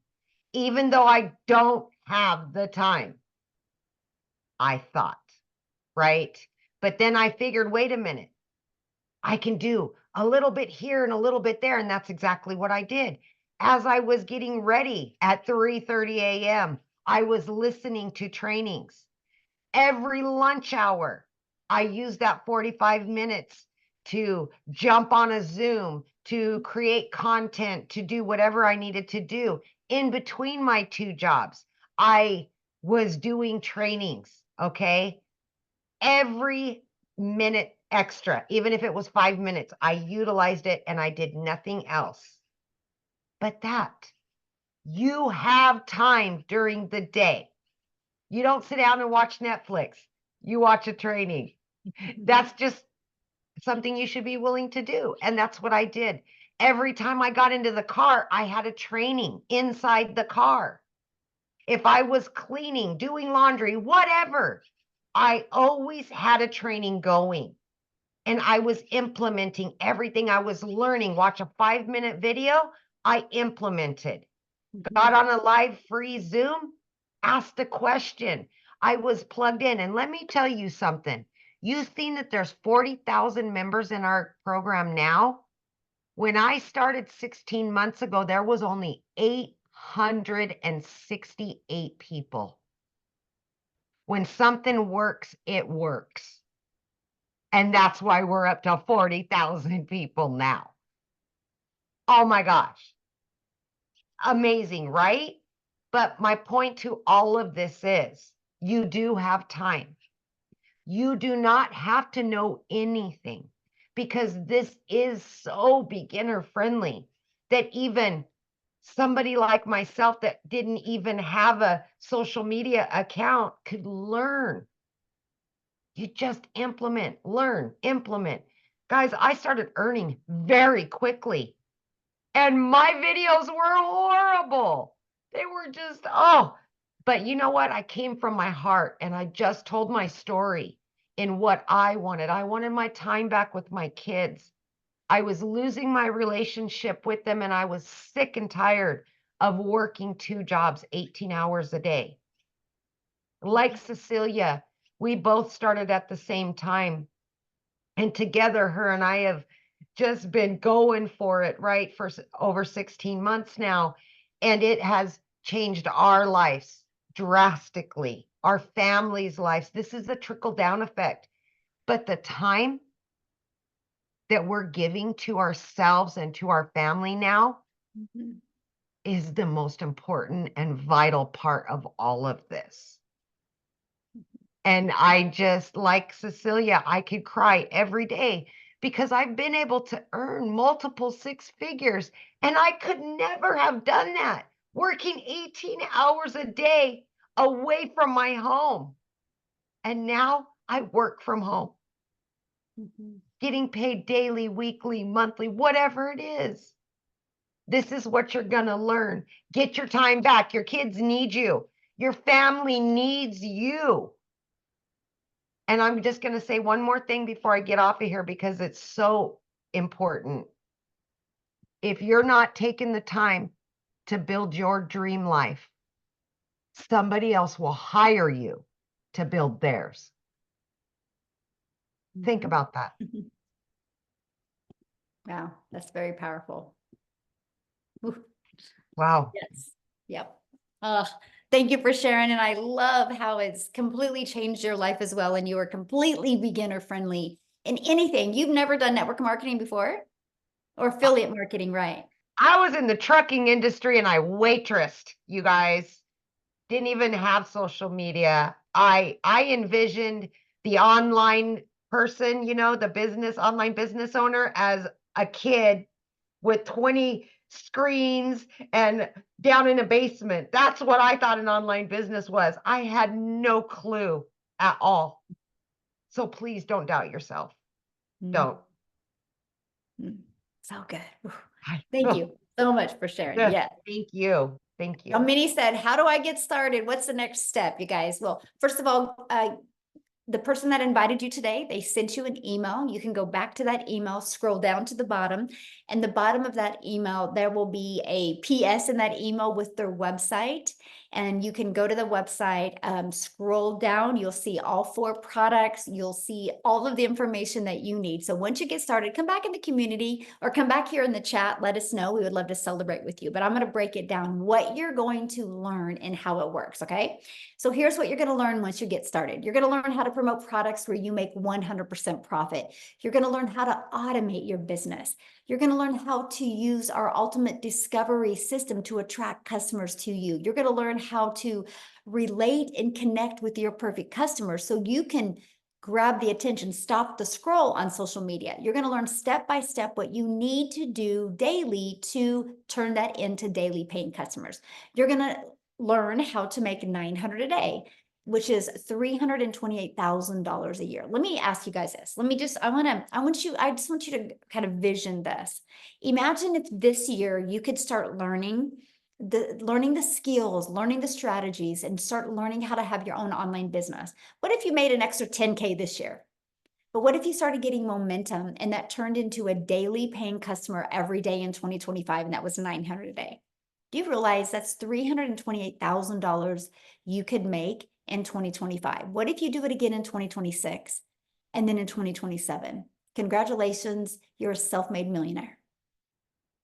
Even though I don't have the time, I thought, right? But then I figured, wait a minute, I can do a little bit here and a little bit there. And that's exactly what I did. As I was getting ready at 3:30 a.m., I was listening to trainings. Every lunch hour, I used that 45 minutes to jump on a Zoom, to create content, to do whatever I needed to do. In between my 2 jobs, I was doing trainings, okay? Every minute extra, even if it was 5 minutes, I utilized it and I did nothing else. But you have time during the day. You don't sit down and watch Netflix. You watch a training. That's just something you should be willing to do. And that's what I did. Every time I got into the car, I had a training inside the car. If I was cleaning, doing laundry, whatever, I always had a training going. And I was implementing everything I was learning. Watch a 5-minute video, I implemented. Got on a live free Zoom, asked a question. I was plugged in. And let me tell you something. You've seen that there's 40,000 members in our program now. When I started 16 months ago, there was only 868 people. When something works, it works. And that's why we're up to 40,000 people now. Oh my gosh. Amazing, right? But my point to all of this is you do have time. You do not have to know anything because this is so beginner friendly that even somebody like myself that didn't even have a social media account could learn. You just implement, learn, implement. Guys, I started earning very quickly. And my videos were horrible. They were just, but you know what? I came from my heart and I just told my story in what I wanted. I wanted my time back with my kids. I was losing my relationship with them and I was sick and tired of working 2 jobs, 18 hours a day. Like Cecilia, we both started at the same time. And together, her and I have just been going for it, right, for over 16 months now. And it has changed our lives drastically, our families' lives. This is a trickle-down effect. But the time that we're giving to ourselves and to our family now is the most important and vital part of all of this. And I just, like Cecilia, I could cry every day because I've been able to earn multiple 6 figures. And I could never have done that working 18 hours a day away from my home. And now I work from home, getting paid daily, weekly, monthly, whatever it is. This is what you're going to learn. Get your time back. Your kids need you. Your family needs you. And I'm just going to say one more thing before I get off of here because it's so important. If you're not taking the time to build your dream life, somebody else will hire you to build theirs. Think about that. Wow, that's very powerful. Ooh. Wow. Yes. Yep. Thank you for sharing. And I love how it's completely changed your life as well. And you are completely beginner friendly in anything. You've never done network marketing before or affiliate marketing, right? I was in the trucking industry and I waitressed, you guys. Didn't even have social media. I envisioned the online person, you know, the online business owner as a kid with 20 screens and down in a basement. That's what I thought an online business was. I had no clue at all. So please don't doubt yourself. Don't. So good. Thank you so much for sharing. Yeah. Thank you. Thank Now, you. Minnie said, how do I get started? What's the next step, you guys? Well, first of all, the person that invited you today, they sent you an email. You can go back to that email, scroll down to the bottom, and the bottom of that email, there will be a PS in that email with their website. And you can go to the website, scroll down, you'll see all 4 products. You'll see all of the information that you need. So once you get started, come back in the community or come back here in the chat. Let us know. We would love to celebrate with you. But I'm going to break it down, what you're going to learn and how it works, okay? So here's what you're going to learn once you get started. You're going to learn how to promote products where you make 100% profit. You're going to learn how to automate your business. You're going to learn how to use our ultimate discovery system to attract customers to you. You're going to learn how to relate and connect with your perfect customers so you can grab the attention, stop the scroll on social media. You're going to learn step by step what you need to do daily to turn that into daily paying customers. You're going to learn how to make $900 a day, which is $328,000 a year. Let me ask you guys this. I just want you to kind of vision this. Imagine if this year you could start learning the skills, learning the strategies, and start learning how to have your own online business. What if you made an extra 10K this year? But what if you started getting momentum and that turned into a daily paying customer every day in 2025, and that was $900 a day? Do you realize that's $328,000 you could make in 2025? What if you do it again in 2026 and then in 2027? Congratulations, you're a self-made millionaire.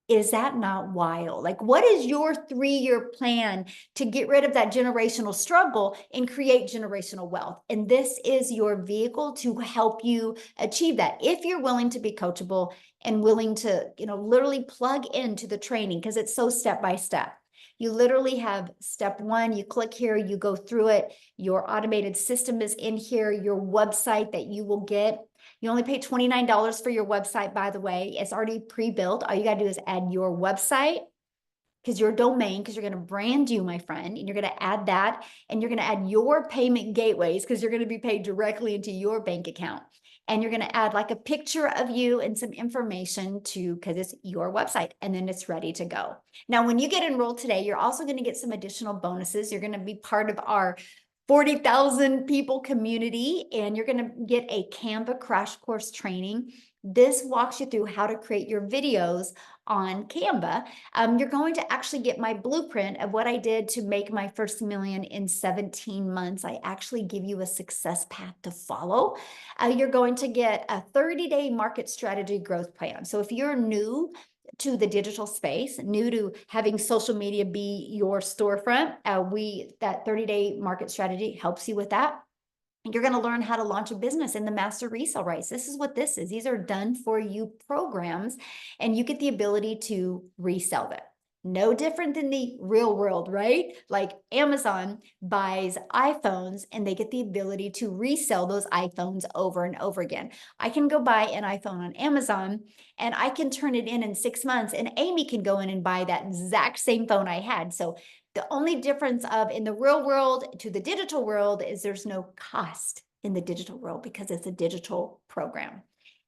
Is that not wild? Like, what is your 3-year plan to get rid of that generational struggle and create generational wealth? And this is your vehicle to help you achieve that. If you're willing to be coachable and willing to, literally plug into the training, because it's so step by step. You literally have step 1, you click here, you go through it. Your automated system is in here, your website that you will get. You only pay $29 for your website, by the way. It's already pre-built. All you got to do is add your website, because your domain, because you're going to brand you, my friend, and you're going to add that, and you're going to add your payment gateways, because you're going to be paid directly into your bank account. And you're going to add like a picture of you and some information because it's your website, and then it's ready to go. Now, when you get enrolled today, you're also going to get some additional bonuses. You're going to be part of our 40,000 people community, and you're going to get a Canva crash course training. This walks you through how to create your videos on Canva. You're going to actually get my blueprint of what I did to make my first million in 17 months. I actually give you a success path to follow. You're going to get a 30-day market strategy growth plan. So if you're new to the digital space, new to having social media be your storefront, that 30-day market strategy helps you with that. You're going to learn how to launch a business in the master resale rights. This is what this is. These are done for you programs, and you get the ability to resell them. No different than the real world, right? Like Amazon buys iPhones and they get the ability to resell those iPhones over and over again. I can go buy an iPhone on Amazon and I can turn it in 6 months, and Amy can go in and buy that exact same phone I had. So the only difference of in the real world to the digital world is there's no cost in the digital world because it's a digital program.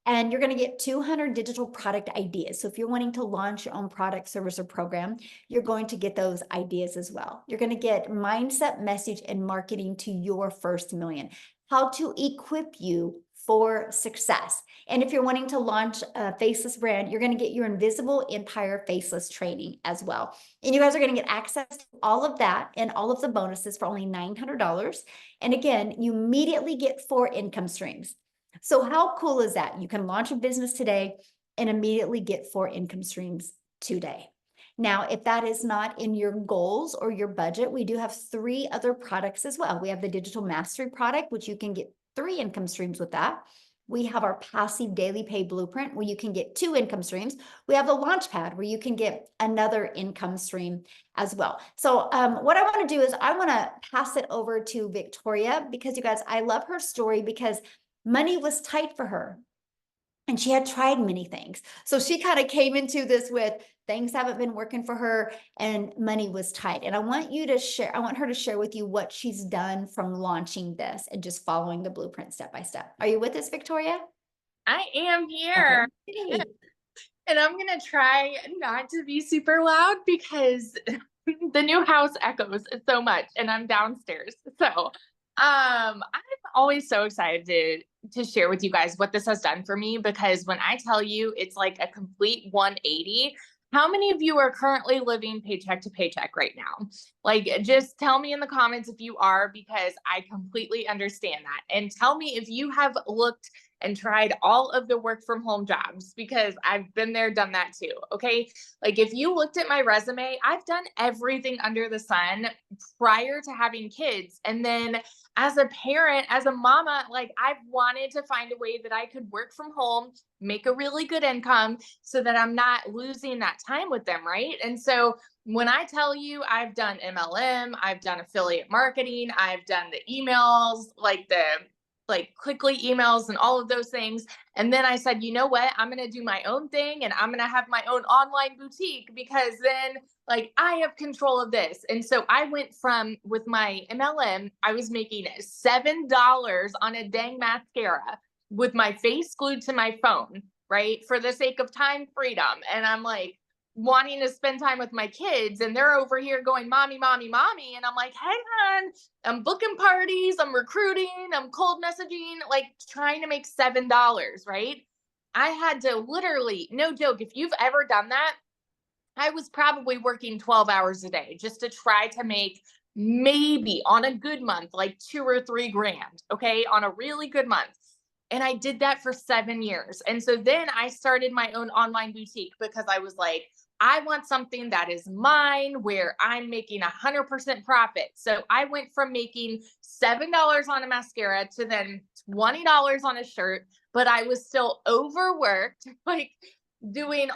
And you're going to get 200 digital product ideas. So if you're wanting to launch your own product, service, or program, you're going to get those ideas as well. You're going to get mindset, message, and marketing to your first million. How to equip you for success. And if you're wanting to launch a faceless brand, you're going to get your Invisible Empire Faceless training as well. And you guys are going to get access to all of that and all of the bonuses for only $900. And again, you immediately get 4 income streams. So how cool is that? You can launch a business today and immediately get 4 income streams today. Now, if that is not in your goals or your budget, we do have 3 other products as well. We have the Digital Mastery product, which you can get 3 income streams with that. We have our passive daily pay blueprint where you can get 2 income streams. We have the Launchpad where you can get another income stream as well. So what I want to do is I want to pass it over to Victoria, because you guys, I love her story because money was tight for her. And she had tried many things. So she kind of came into this with things haven't been working for her and money was tight. And I want her to share with you what she's done from launching this and just following the blueprint step by step. Are you with us, Victoria? I am here. Okay. And I'm going to try not to be super loud because the new house echoes so much and I'm downstairs. So, I'm always so excited to share with you guys what this has done for me, because when I tell you it's like a complete 180, how many of you are currently living paycheck to paycheck right now? Like, just tell me in the comments if you are, because I completely understand that. And tell me if you have looked and tried all of the work from home jobs, because I've been there, done that too. Okay. Like, if you looked at my resume, I've done everything under the sun prior to having kids. And then as a parent, as a mama, like, I've wanted to find a way that I could work from home, make a really good income so that I'm not losing that time with them. Right. And so when I tell you I've done MLM, I've done affiliate marketing, I've done the emails, like quickly emails and all of those things. And then I said, you know what, I'm going to do my own thing and I'm going to have my own online boutique, because then like I have control of this. And so I went from, with my MLM, I was making $7 on a dang mascara with my face glued to my phone, right? For the sake of time freedom. And I'm like, wanting to spend time with my kids, and they're over here going, mommy, mommy, mommy. And I'm like, hang on, I'm booking parties, I'm recruiting, I'm cold messaging, like trying to make $7, right? I had to literally, no joke, if you've ever done that, I was probably working 12 hours a day just to try to make maybe on a good month, like 2 or 3 grand. Okay. On a really good month. And I did that for 7 years. And so then I started my own online boutique, because I was like, I want something that is mine, where I'm making 100% profit. So I went from making $7 on a mascara to then $20 on a shirt, but I was still overworked, like dealing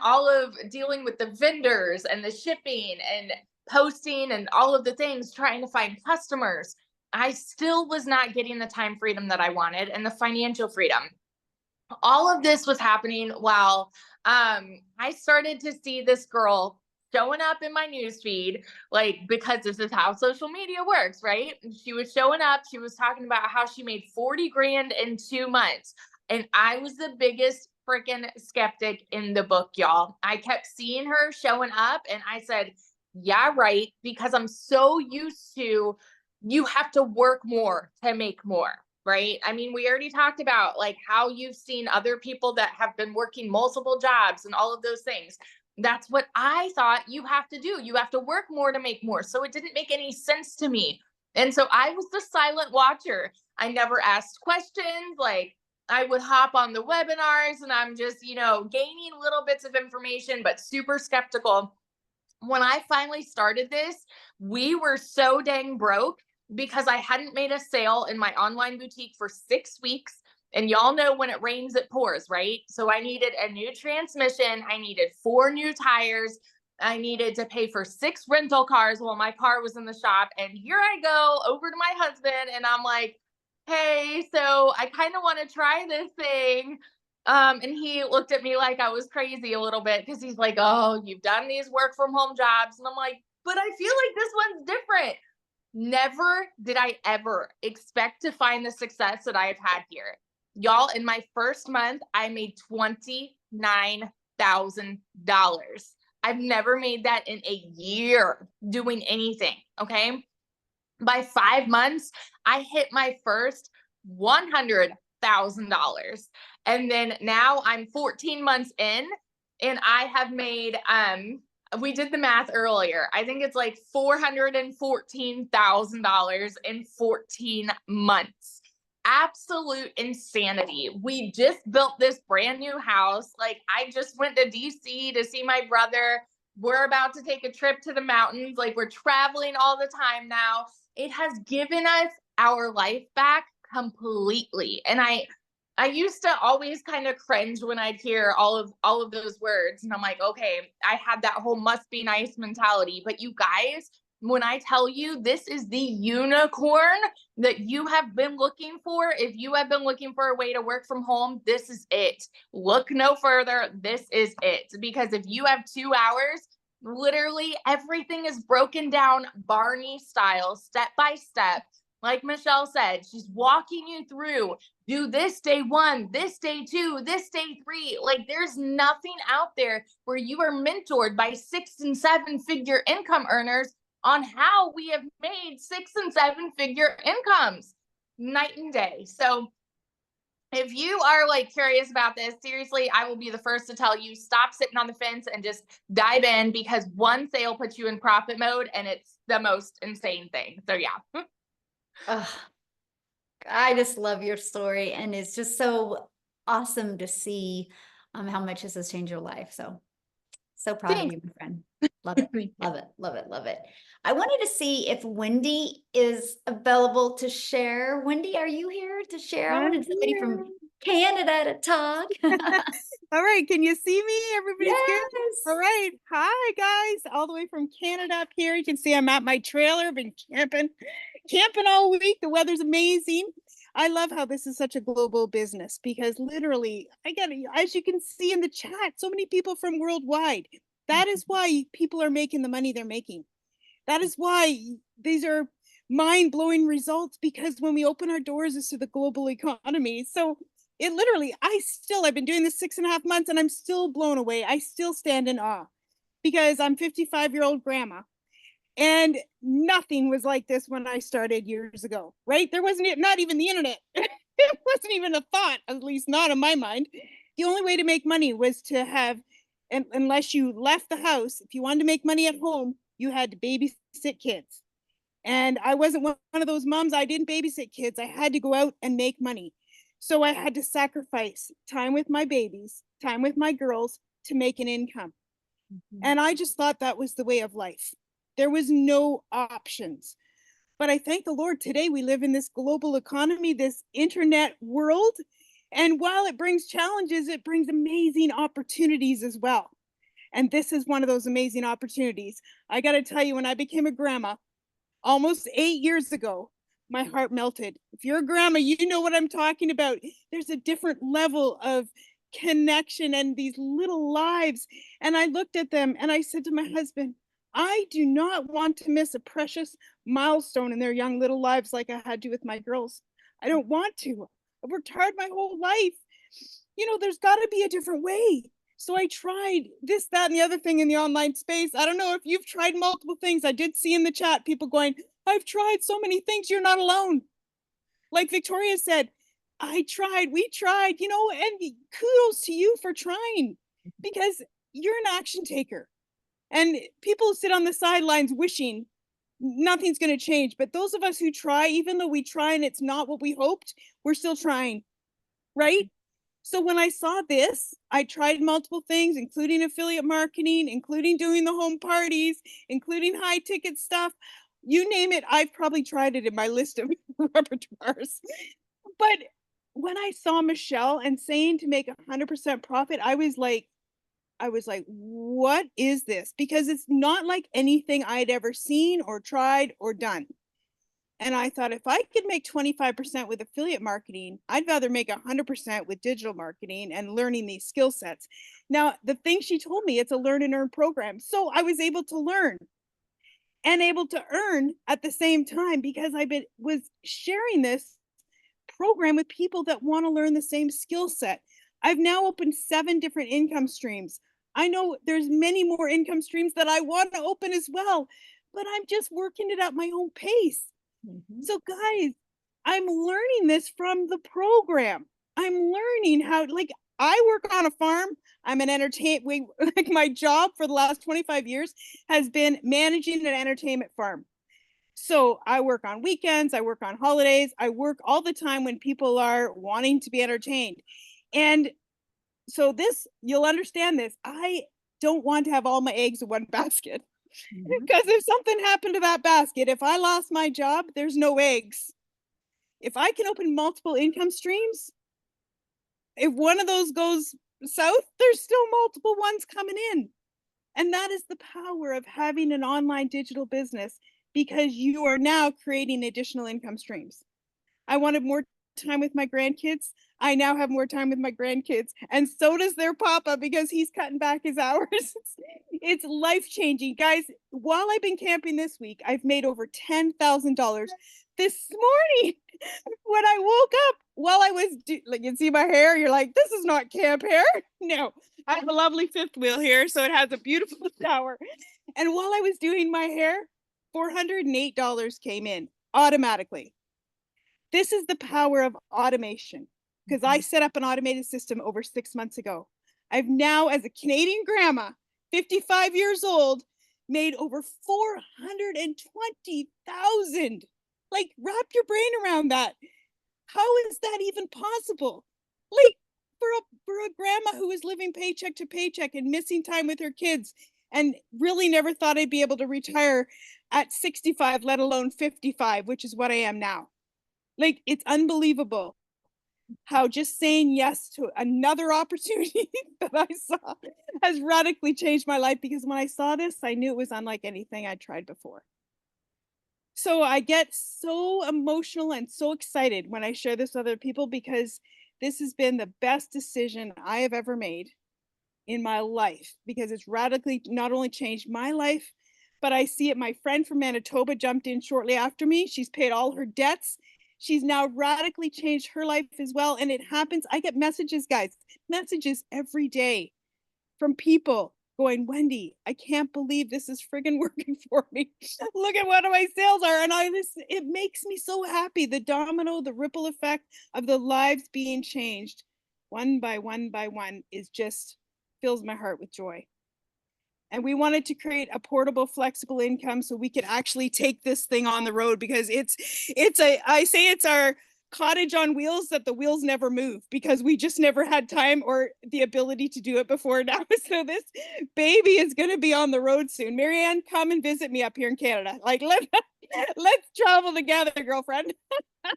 with the vendors and the shipping and posting and all of the things, trying to find customers. I still was not getting the time freedom that I wanted and the financial freedom. All of this was happening while I started to see this girl showing up in my newsfeed, like, because this is how social media works, right? She was showing up, she was talking about how she made 40 grand in 2 months. And I was the biggest freaking skeptic in the book, y'all. I kept seeing her showing up and I said, yeah, right. Because I'm so used to, you have to work more to make more. Right? I mean, we already talked about like how you've seen other people that have been working multiple jobs and all of those things. That's what I thought you have to do. You have to work more to make more. So it didn't make any sense to me. And so I was the silent watcher. I never asked questions. Like, I would hop on the webinars and I'm just, gaining little bits of information, but super skeptical. When I finally started this, we were so dang broke because I hadn't made a sale in my online boutique for 6 weeks. And y'all know when it rains, it pours, right? So I needed a new transmission. I needed 4 new tires. I needed to pay for 6 rental cars while my car was in the shop. And here I go over to my husband and I'm like, hey, so I kind of want to try this thing. And he looked at me like I was crazy a little bit, because he's like, oh, you've done these work from home jobs. And I'm like, but I feel like this one's different. Never did I ever expect to find the success that I have had here. Y'all, in my first month, I made $29,000. I've never made that in a year doing anything. Okay. By 5 months, I hit my first $100,000. And then now I'm 14 months in and I have made, we did the math earlier. I think it's like $414,000 in 14 months. Absolute insanity. We just built this brand new house. Like, I just went to DC to see my brother. We're about to take a trip to the mountains. Like, we're traveling all the time now. It has given us our life back completely. And I used to always kind of cringe when I'd hear all of those words. And I'm like, okay, I had that whole must be nice mentality. But you guys, when I tell you this is the unicorn that you have been looking for, if you have been looking for a way to work from home, this is it. Look no further. This is it. Because if you have 2 hours, literally everything is broken down Barney style, step by step. Like Michelle said, she's walking you through, do this day 1, this day 2, this day 3. Like there's nothing out there where you are mentored by 6 and 7 figure income earners on how we have made 6 and 7 figure incomes night and day. So if you are like curious about this, seriously, I will be the first to tell you, stop sitting on the fence and just dive in, because one sale puts you in profit mode and it's the most insane thing. So yeah. Ugh, I just love your story, and it's just so awesome to see how much this has changed your life. So proud of you, my friend. Love it. Love it. Love it. Love it. I wanted to see if Wendy is available to share. Wendy, are you here to share? I wanted somebody from Canada to talk. All right, can you see me? Everybody's good? Yes. All right. Hi, guys. All the way from Canada up here. You can see I'm at my trailer. Been camping all week. The weather's amazing. I love how this is such a global business, because literally, as you can see in the chat, so many people from worldwide. That is why people are making the money they're making. That is why these are mind-blowing results, because when we open our doors, it's to the global economy. So it literally, I've been doing this 6.5 months and I'm still blown away. I still stand in awe, because I'm 55-year-old grandma, and nothing was like this when I started years ago, right? There wasn't, not even the internet. It wasn't even a thought, at least not in my mind. The only way to make money was to have, unless you left the house, if you wanted to make money at home, you had to babysit kids. And I wasn't one of those moms. I didn't babysit kids. I had to go out and make money. So I had to sacrifice time with my babies, time with my girls, to make an income. And I just thought that was the way of life. There was no options. But I thank the Lord, today we live in this global economy, this internet world. And while it brings challenges, it brings amazing opportunities as well. And this is one of those amazing opportunities. I got to tell you, when I became a grandma almost 8 years ago, my heart melted. If you're a grandma, you know what I'm talking about. There's a different level of connection and these little lives. And I looked at them and I said to my husband, I do not want to miss a precious milestone in their young little lives like I had to with my girls. I don't want to. I've worked hard my whole life. There's got to be a different way. So I tried this, that, and the other thing in the online space. I don't know if you've tried multiple things. I did see in the chat people going, I've tried so many things. You're not alone. Like Victoria said, we tried, and kudos to you for trying, because you're an action taker. And people sit on the sidelines wishing nothing's going to change. But those of us who try, even though we try and it's not what we hoped, we're still trying, right? So when I saw this, I tried multiple things, including affiliate marketing, including doing the home parties, including high ticket stuff. You name it, I've probably tried it in my list of repertoires. But when I saw Michelle and saying to make 100% profit, I was like, what is this? Because it's not like anything I'd ever seen or tried or done. And I thought, if I could make 25% with affiliate marketing, I'd rather make 100% with digital marketing and learning these skill sets. Now, the thing she told me, it's a learn and earn program. So I was able to learn and able to earn at the same time, because was sharing this program with people that want to learn the same skill set. I've now opened 7 different income streams. I know there's many more income streams that I want to open as well, but I'm just working it at my own pace. So guys, I'm learning this from the program. I'm learning how, I work on a farm. I'm an like my job for the last 25 years has been managing an entertainment farm. So I work on weekends, I work on holidays, I work all the time when people are wanting to be entertained. And so you'll understand this. I don't want to have all my eggs in one basket. Because if something happened to that basket, if I lost my job, there's no eggs. If I can open multiple income streams, if one of those goes south, there's still multiple ones coming in. And that is the power of having an online digital business. because you are now creating additional income streams. I wanted more time with my grandkids. I now have more time with my grandkids, and so does their papa because he's cutting back his hours. It's life-changing. Guys, while I've been camping this week, I've made over $10,000 this morning. When I woke up, while I was like, you see my hair, you're like, this is not camp hair. No, I have a lovely fifth wheel here, so it has a beautiful shower. And while I was doing my hair, $408 came in automatically. This is the power of automation, because I set up an automated system over 6 months ago. I've now, as a Canadian grandma, 55 years old, made over 420,000. Like, wrap your brain around that. How is that even possible? Like, for a grandma who is living paycheck to paycheck and missing time with her kids, and really never thought I'd be able to retire at 65, let alone 55, which is what I am now. Like, it's unbelievable how just saying yes to another opportunity that I saw has radically changed my life, because when I saw this, I knew it was unlike anything I'd tried before. So I get so emotional and so excited when I share this with other people, because this has been the best decision I have ever made in my life, because it's radically not only changed my life, but I see it. My friend from Manitoba jumped in shortly after me. She's paid all her debts. She's now radically changed her life as well. And it happens. I get messages, guys, messages every day from people going, Wendy, I can't believe this is friggin' working for me. Look at what my sales are. And it makes me so happy. The domino, the ripple effect of the lives being changed one by one by one is just fills my heart with joy. And we wanted to create a portable, flexible income so we could actually take this thing on the road, because I say it's our cottage on wheels that the wheels never move, because we just never had time or the ability to do it before now. So this baby is going to be on the road soon. Marianne, come and visit me up here in Canada. Like, let's travel together, girlfriend. I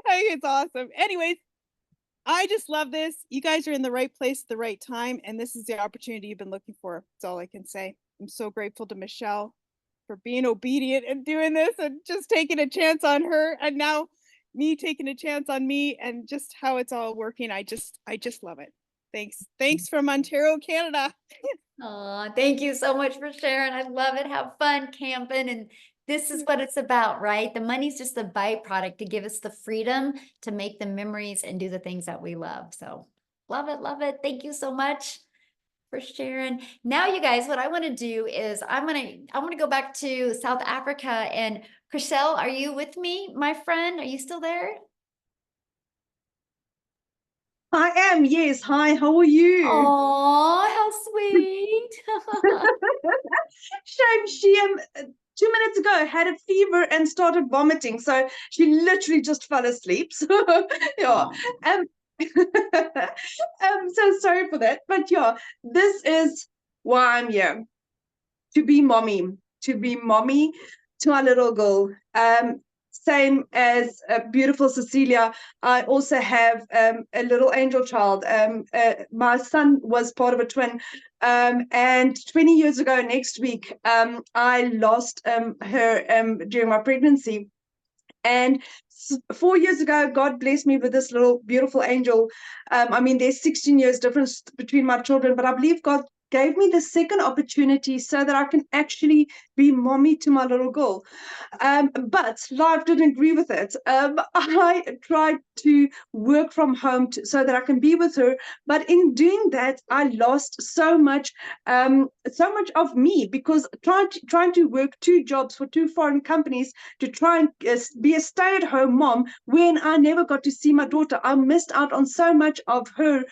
think it's awesome. Anyways, I just love this. You guys are in the right place at the right time, and this is the opportunity you've been looking for. That's all I can say. I'm so grateful to Michelle for being obedient and doing this and just taking a chance on her, and now me taking a chance on me, and just how it's all working. I just love it. Thanks from Ontario, Canada. Oh, thank you so much for sharing. I love it. Have fun camping. And this is what it's about, right? The money's just a byproduct to give us the freedom to make the memories and do the things that we love. So love it. Love it. Thank you so much for sharing. Now, you guys, what I want to do is I want to go back to South Africa. And Chriselle, are you with me, my friend? Are you still there? I am, yes. Hi, how are you? Oh, how sweet. Shame she 2 minutes ago had a fever and started vomiting, so she literally just fell asleep. So yeah. I'm so sorry for that. But yeah, this is why I'm here. To be mommy to our little girl. Same as beautiful Cecilia, I also have a little angel child. My son was part of a twin, and 20 years ago next week, I lost her during my pregnancy. And 4 years ago, God blessed me with this little beautiful angel. I mean, there's 16 years difference between my children, but I believe God gave me the second opportunity so that I can actually be mommy to my little girl. But life didn't agree with it. I tried to work from home so that I can be with her. But in doing that, I lost so much of me, because trying to work 2 jobs for 2 foreign companies to try and be a stay-at-home mom when I never got to see my daughter. I missed out on so much of her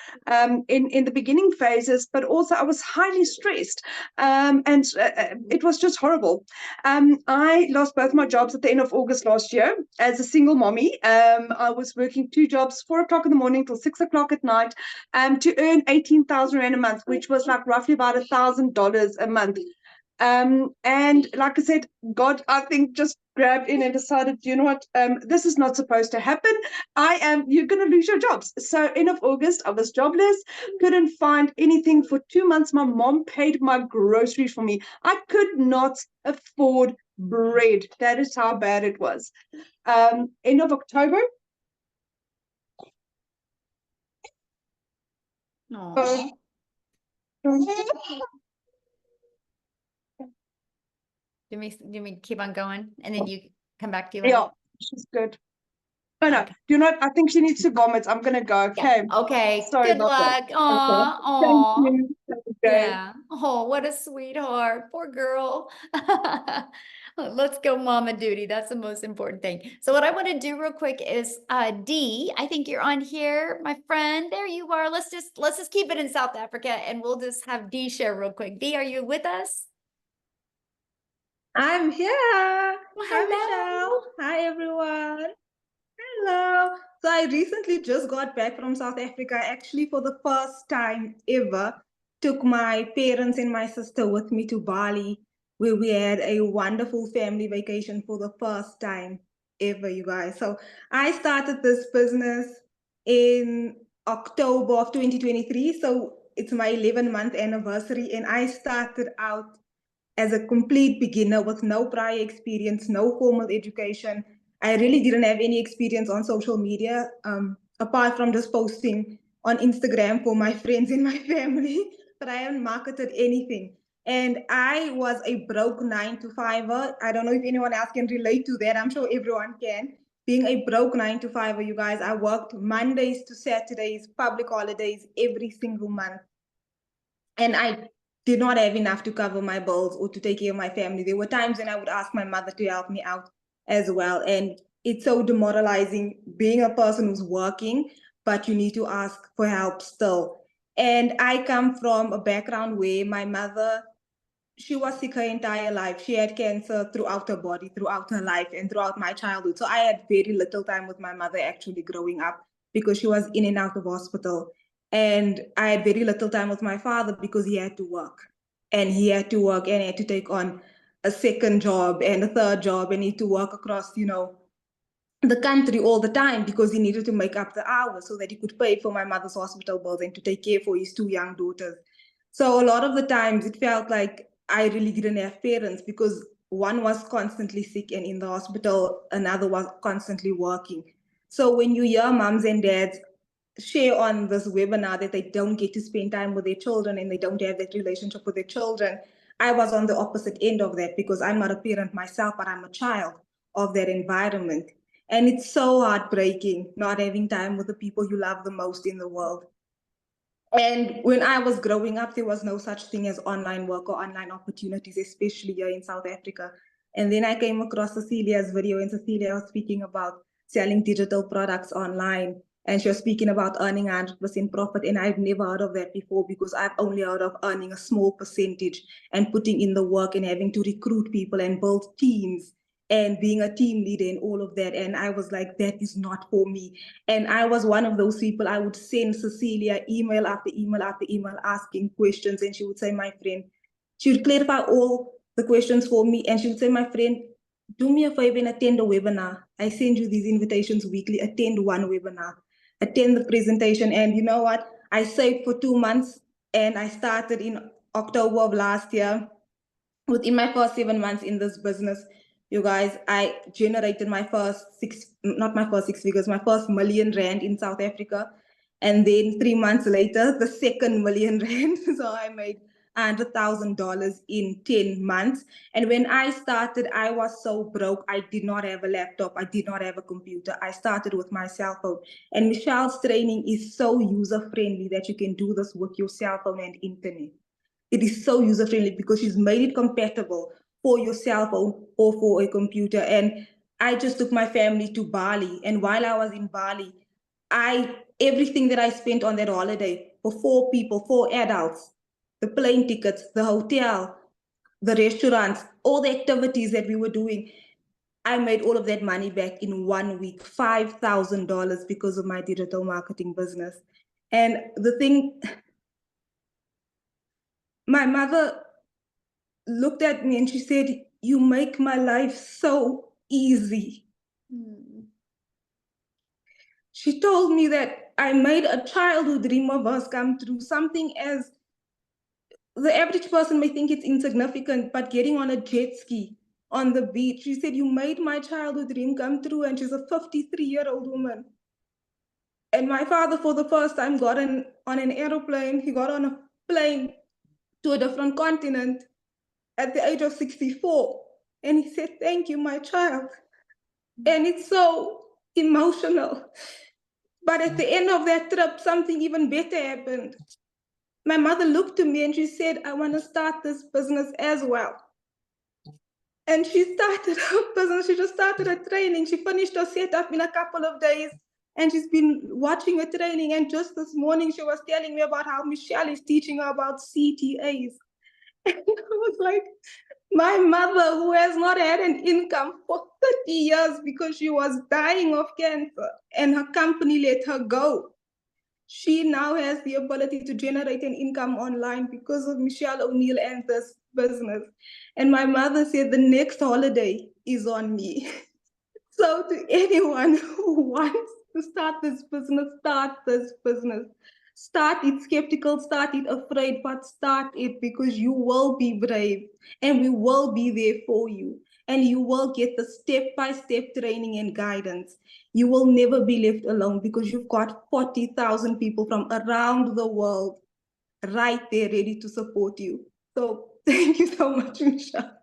in the beginning phases, but also I was highly stressed, and it was just horrible. I lost both my jobs at the end of August last year as a single mommy. I was working 2 jobs, 4 o'clock in the morning till 6 o'clock at night, to earn 18,000 Rand a month, which was like roughly about $1,000 a month. And like I said, God, I think, just grabbed in and decided, you know what, this is not supposed to happen. You're going to lose your jobs. So end of August, I was jobless, couldn't find anything for 2 months. My mom paid my groceries for me. I could not afford bread. That is how bad it was. End of October. Aw. Do me keep on going and then you come back to you? Yeah, she's good. Oh no, Okay. do not. I think she needs to vomit. I'm gonna go. Yeah. Okay. Okay. Sorry Good about that. luck. Aw. Thank Aw. you. Okay. Yeah. Oh, what a sweetheart. Poor girl. Let's go mama duty. That's the most important thing. So what I want to do real quick is D, I think you're on here, my friend. There you are. Let's just keep it in South Africa and we'll just have D share real quick. D, are you with us? I'm here. Well, Hi, hello. Michelle. Hi, everyone. Hello. So I recently just got back from South Africa. Actually, for the first time ever, took my parents and my sister with me to Bali, where we had a wonderful family vacation for the first time ever, you guys. So I started this business in October of 2023. So it's my 11-month anniversary, and I started out as a complete beginner with no prior experience, no formal education. I really didn't have any experience on social media, apart from just posting on Instagram for my friends and my family, but I haven't marketed anything. And I was a broke 9-to-5er. I don't know if anyone else can relate to that. I'm sure everyone can. Being a broke 9-to-5er, you guys, I worked Mondays to Saturdays, public holidays every single month. And I did not have enough to cover my bills or to take care of my family. There were times when I would ask my mother to help me out as well. And it's so demoralizing being a person who's working, but you need to ask for help still. And I come from a background where my mother, she was sick her entire life. She had cancer throughout her body, throughout her life, and throughout my childhood. So I had very little time with my mother actually growing up because she was in and out of hospital. And I had very little time with my father because he had to work. And he had to work and he had to take on a second job and a third job and he had to work across, the country all the time because he needed to make up the hours so that he could pay for my mother's hospital bills and to take care for his 2 young daughters. So a lot of the times it felt like I really didn't have parents because one was constantly sick and in the hospital, another was constantly working. So when you hear moms and dads share on this webinar that they don't get to spend time with their children and they don't have that relationship with their children, I was on the opposite end of that because I'm not a parent myself, but I'm a child of that environment. And it's so heartbreaking not having time with the people you love the most in the world. And when I was growing up, there was no such thing as online work or online opportunities, especially here in South Africa. And then I came across Cecilia's video, and Cecilia was speaking about selling digital products online. And she was speaking about earning 100% profit. And I've never heard of that before because I've only heard of earning a small percentage and putting in the work and having to recruit people and build teams and being a team leader and all of that. And I was like, that is not for me. And I was one of those people. I would send Cecilia email after email after email asking questions. And she would say, my friend, she would clarify all the questions for me. And she would say, my friend, do me a favor and attend a webinar. I send you these invitations weekly. Attend one webinar, attend the presentation. And you know what? I saved for 2 months and I started in October of last year. Within my first 7 months in this business, you guys, I generated my first not my first 6 figures, my first R1 million in South Africa. And then 3 months later, the second R1 million. So I made $100,000 in 10 months. And when I started, I was so broke. I did not have a laptop. I did not have a computer. I started with my cell phone. And Michelle's training is so user-friendly that you can do this with your cell phone and internet. It is so user-friendly because she's made it compatible for your cell phone or for a computer. And I just took my family to Bali. And while I was in Bali, everything that I spent on that holiday for 4 people, 4 adults, the plane tickets, the hotel, the restaurants, all the activities that we were doing, I made all of that money back in 1 week, $5,000 because of my digital marketing business. And the thing, my mother looked at me and she said, you make my life so easy. She told me that I made a childhood dream of hers come true, something as the average person may think it's insignificant, but getting on a jet ski on the beach. She said, "You made my childhood dream come true." And she's a 53-year-old woman. And my father, for the first time, got on an aeroplane. He got on a plane to a different continent at the age of 64. And he said, "Thank you, my child." And it's so emotional. But at the end of that trip, something even better happened. My mother looked to me and she said, "I want to start this business as well." And she started her business. She just started her training. She finished her setup in a couple of days. And she's been watching her training. And just this morning, she was telling me about how Michelle is teaching her about CTAs. And I was like, my mother, who has not had an income for 30 years because she was dying of cancer and her company let her go, she now has the ability to generate an income online because of Michelle O'Neill and this business. And my mother said the next holiday is on me. So to anyone who wants to start this business, start this business. Start it skeptical, start it afraid, but start it because you will be brave and we will be there for you. And you will get the step-by-step training and guidance. You will never be left alone because you've got 40,000 people from around the world right there ready to support you. So thank you so much, Michelle.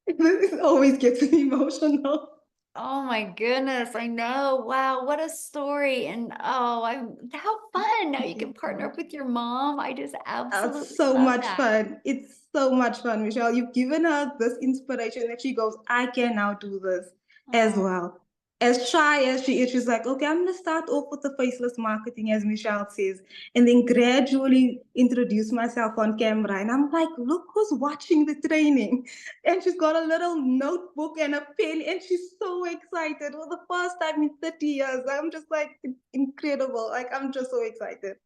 This always gets me emotional. Oh my goodness, I know. Wow, what a story. And oh, how fun. Now you can partner up with your mom. I just absolutely It's so love much that. fun. It's so much fun, Michelle. You've given her this inspiration that she goes, "I can now do this as Oh, well." As shy as she is, she's like, "Okay, I'm going to start off with the faceless marketing," as Michelle says, and then gradually introduce myself on camera. And I'm like, "Look who's watching the training." And she's got a little notebook and a pen, and she's so excited. For the first time in 30 years, I'm just like, incredible. Like, I'm just so excited.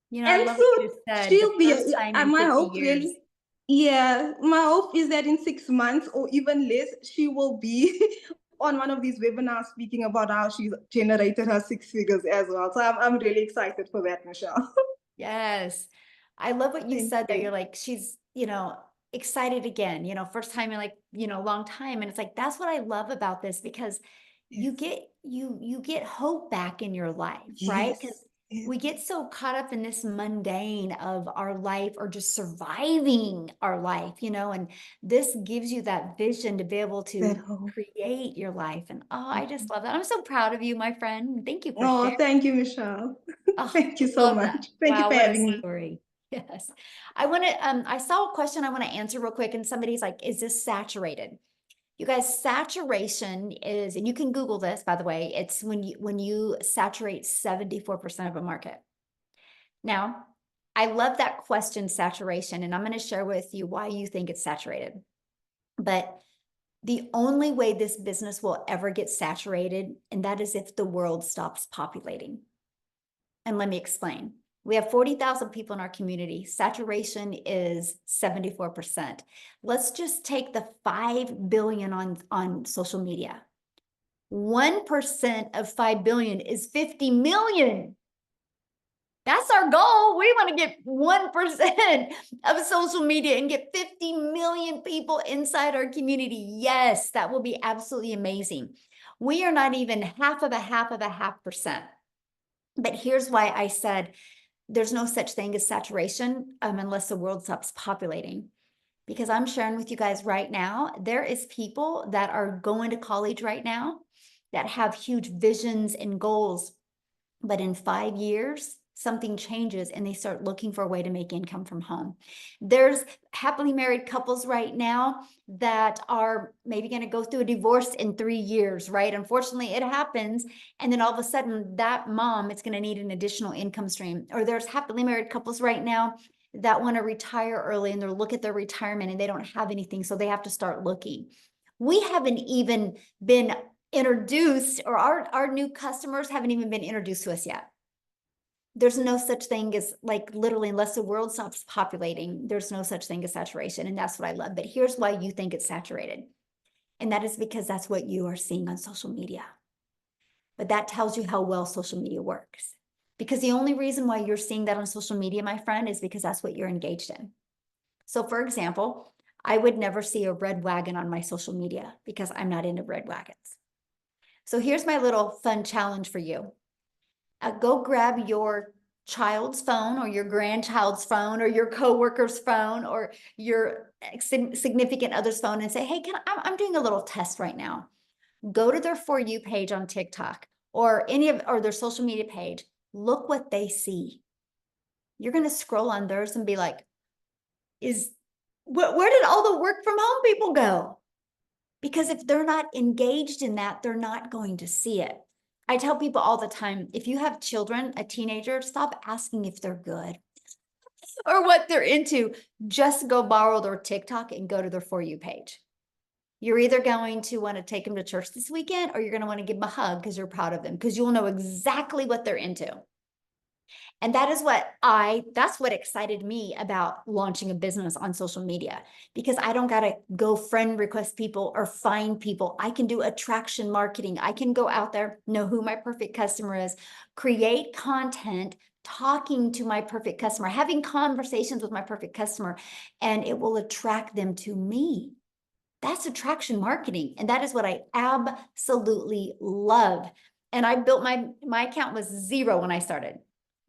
you know, I And love what so you said. The she'll be, first time in my 50 hope years. really, yeah, my hope is that in 6 months or even less, she will be on one of these webinars speaking about how she's generated her 6 figures as well. So I'm really excited for that, Michelle. Yes. I love what you Thank said that you. you're like, she's, excited again, first time in like, long time. And it's like, that's what I love about this because you get you get hope back in your life, right? Yes. Because Yes. we get so caught up in this mundane of our life or just surviving our life, and this gives you that vision to be able to That hope. create your life. And I just love that. I'm so proud of you, my friend. Thank you for Oh, sharing. thank you, Michelle. Oh, Thank you so love that. much. Thank you Wow, for what a having me. story. Yes. I saw a question I want to answer real quick, and somebody's like, is this saturated? You guys, saturation is, and you can Google this, by the way, it's when you saturate 74% of a market. Now, I love that question, saturation, and I'm going to share with you why you think it's saturated. But the only way this business will ever get saturated, and that is if the world stops populating. And let me explain. We have 40,000 people in our community. Saturation is 74%. Let's just take the 5 billion on social media. 1% of 5 billion is 50 million. That's our goal. We want to get 1% of social media and get 50 million people inside our community. Yes, that will be absolutely amazing. We are not even half of a half percent. But here's why I said there's no such thing as saturation unless the world stops populating. Because I'm sharing with you guys right now, there is people that are going to college right now that have huge visions and goals. But in 5 years, something changes and they start looking for a way to make income from home. There's happily married couples right now that are maybe going to go through a divorce in 3 years, right? Unfortunately, it happens. And then all of a sudden that mom is going to need an additional income stream. Or there's happily married couples right now that want to retire early and they're look at their retirement and they don't have anything. So they have to start looking. We haven't even been introduced, or our new customers haven't even been introduced to us yet. There's no such thing as, like, literally, unless the world stops populating, there's no such thing as saturation. And that's what I love. But here's why you think it's saturated. And that is because that's what you are seeing on social media. But that tells you how well social media works. Because the only reason why you're seeing that on social media, my friend, is because that's what you're engaged in. So for example, I would never see a red wagon on my social media because I'm not into red wagons. So here's my little fun challenge for you. Go grab your child's phone or your grandchild's phone or your coworker's phone or your significant other's phone and say, hey, I'm doing a little test right now. Go to their For You page on TikTok or their social media page. Look what they see. You're going to scroll on theirs and be like, where did all the work from home people go? Because if they're not engaged in that, they're not going to see it. I tell people all the time, if you have children, a teenager, stop asking if they're good or what they're into. Just go borrow their TikTok and go to their For You page. You're either going to want to take them to church this weekend or you're going to want to give them a hug because you're proud of them because you'll know exactly what they're into. And that is that's what excited me about launching a business on social media, because I don't got to go friend request people or find people. I can do attraction marketing. I can go out there, know who my perfect customer is, create content, talking to my perfect customer, having conversations with my perfect customer, and it will attract them to me. That's attraction marketing. And that is what I absolutely love. And I built my account was 0 when I started.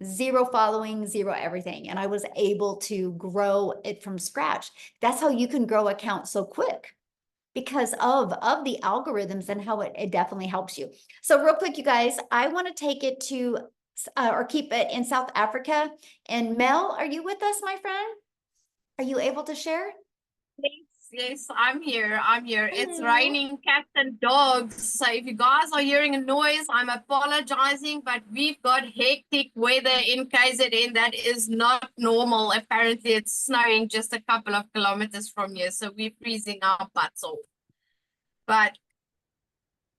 0 following, 0 everything. And I was able to grow it from scratch. That's how you can grow accounts so quick, because of the algorithms and how it definitely helps you. So real quick, you guys, I want to take it to, or keep it in South Africa. And Mel, are you with us, my friend? Are you able to share? Yes, I'm here. It's Hello. raining cats and dogs. So if you guys are hearing a noise, I'm apologizing, but we've got hectic weather in KZN. That is not normal. Apparently, it's snowing just a couple of kilometers from here. So we're freezing our butts off. But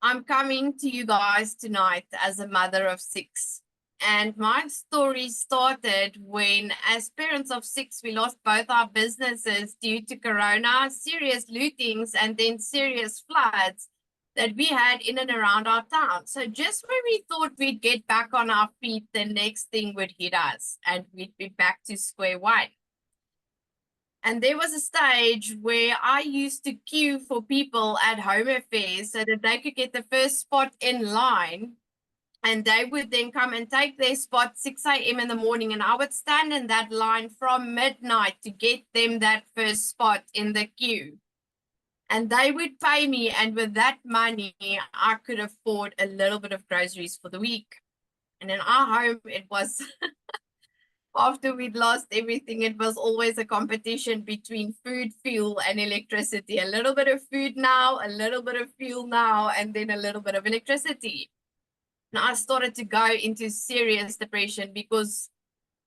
I'm coming to you guys tonight as a mother of 6. And my story started when, as parents of 6, we lost both our businesses due to Corona, serious lootings, and then serious floods that we had in and around our town. So just when we thought we'd get back on our feet, the next thing would hit us and we'd be back to square one. And there was a stage where I used to queue for people at home affairs so that they could get the first spot in line. And they would then come and take their spot 6 a.m. in the morning. And I would stand in that line from midnight to get them that first spot in the queue. And they would pay me. And with that money, I could afford a little bit of groceries for the week. And in our home, it was, after we'd lost everything, it was always a competition between food, fuel, and electricity. A little bit of food now, a little bit of fuel now, and then a little bit of electricity. And I started to go into serious depression because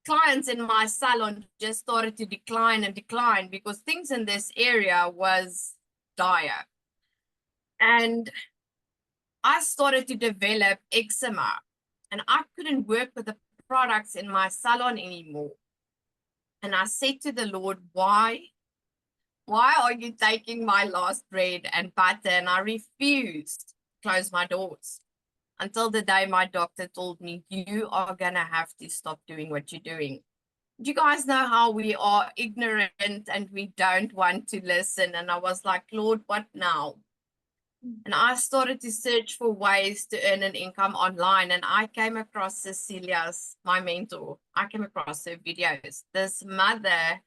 clients in my salon just started to decline and decline because things in this area was dire. And I started to develop eczema and I couldn't work with the products in my salon anymore. And I said to the Lord, why are you taking my last bread and butter? And I refused to close my doors. Until the day my doctor told me, you are going to have to stop doing what you're doing. Do you guys know how we are ignorant and we don't want to listen? And I was like, Lord, what now? And I started to search for ways to earn an income online. And I came across Cecilia's, my mentor. I came across her videos. This mother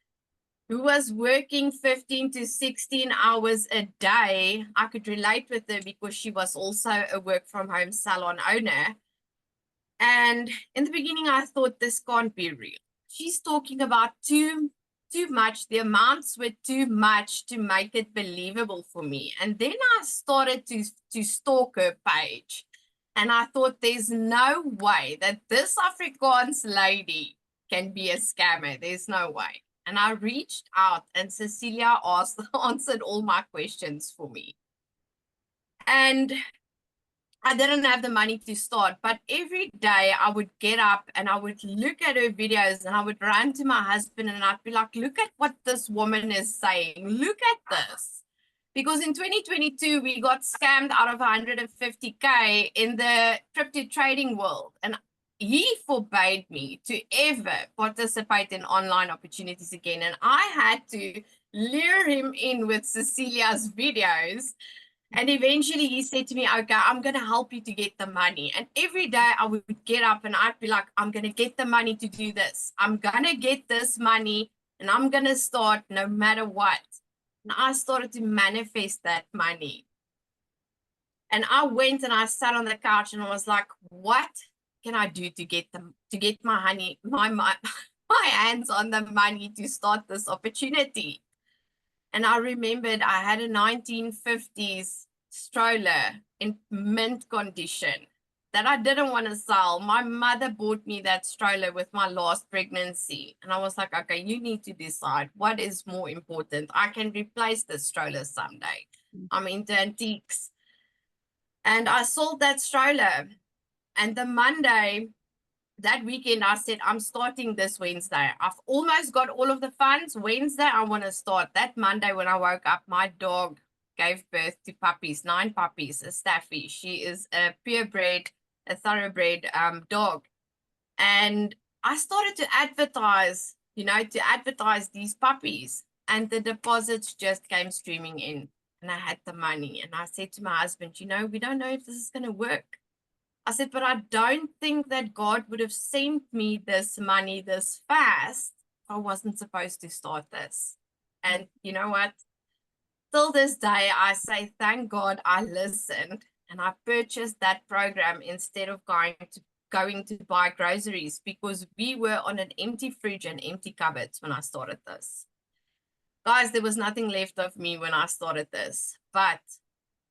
who was working 15 to 16 hours a day. I could relate with her because she was also a work from home salon owner. And in the beginning, I thought this can't be real. She's talking about too much. The amounts were too much to make it believable for me. And then I started to stalk her page. And I thought there's no way that this Afrikaans lady can be a scammer. There's no way. And I reached out and Cecilia answered all my questions for me. And I didn't have the money to start, but every day I would get up and I would look at her videos and I would run to my husband and I'd be like, look at what this woman is saying. Look at this. Because in 2022, we got scammed out of 150K in the crypto trading world. And he forbade me to ever participate in online opportunities again. And I had to lure him in with Cecilia's videos. And eventually he said to me, okay, I'm going to help you to get the money. And every day I would get up and I'd be like, I'm going to get the money to do this. I'm going to get this money and I'm going to start no matter what. And I started to manifest that money. And I went and I sat on the couch and I was like, what can I do to get my hands on the money to start this opportunity? And I remembered I had a 1950s stroller in mint condition that I didn't want to sell. My mother bought me that stroller with my last pregnancy. And I was like, okay, you need to decide what is more important. I can replace the stroller someday. I'm into antiques. And I sold that stroller. And the Monday, that weekend, I said, I'm starting this Wednesday. I've almost got all of the funds. Wednesday, I want to start. That Monday, when I woke up, my dog gave birth to puppies, 9 puppies, a Staffy. She is a purebred, a thoroughbred dog. And I started to advertise, to advertise these puppies. And the deposits just came streaming in. And I had the money. And I said to my husband, we don't know if this is going to work. I said, but I don't think that God would have sent me this money this fast if I wasn't supposed to start this. And you know what? Till this day, I say, thank God I listened and I purchased that program instead of going to buy groceries, because we were on an empty fridge and empty cupboards when I started this. Guys, there was nothing left of me when I started this. But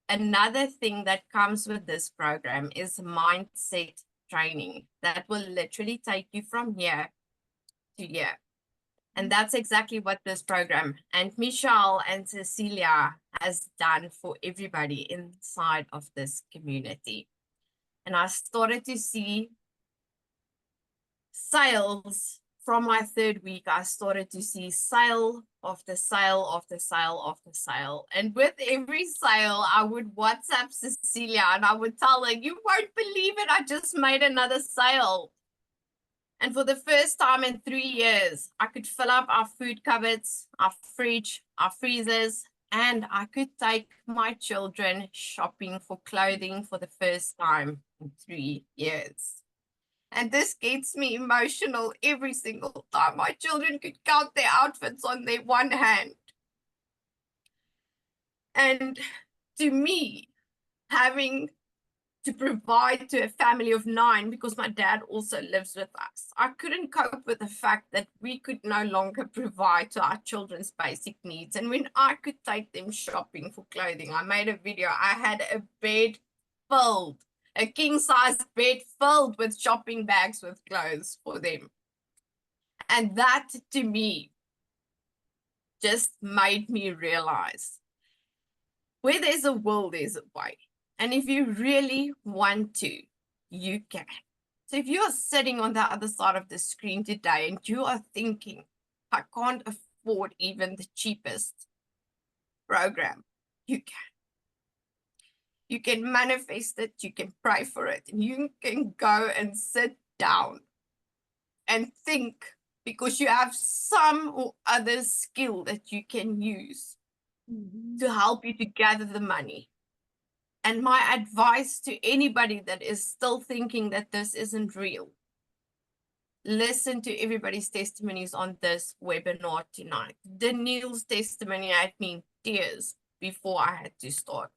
another thing that comes with this program is mindset training that will literally take you from here to here. And that's exactly what this program and Michelle and Cecilia has done for everybody inside of this community. And I started to see sales from my 3rd week. I started to see sale after sale after sale after sale. And with every sale, I would WhatsApp Cecilia and I would tell her, you won't believe it, I just made another sale. And for the first time in 3 years, I could fill up our food cupboards, our fridge, our freezers, and I could take my children shopping for clothing for the first time in 3 years. And this gets me emotional every single time. My children could count their outfits on their one hand. And to me, having to provide to a family of 9, because my dad also lives with us, I couldn't cope with the fact that we could no longer provide to our children's basic needs. And when I could take them shopping for clothing, I made a video. I had a bed filled, a king-size bed filled with shopping bags with clothes for them. And that, to me, just made me realize where there's a will, there's a way. And if you really want to, you can. So if you're sitting on the other side of the screen today and you are thinking, I can't afford even the cheapest program, you can. You can manifest it, you can pray for it, and you can go and sit down and think, because you have some or other skill that you can use to help you to gather the money. And my advice to anybody that is still thinking that this isn't real, listen to everybody's testimonies on this webinar tonight. Danielle's testimony had me in tears before I had to start.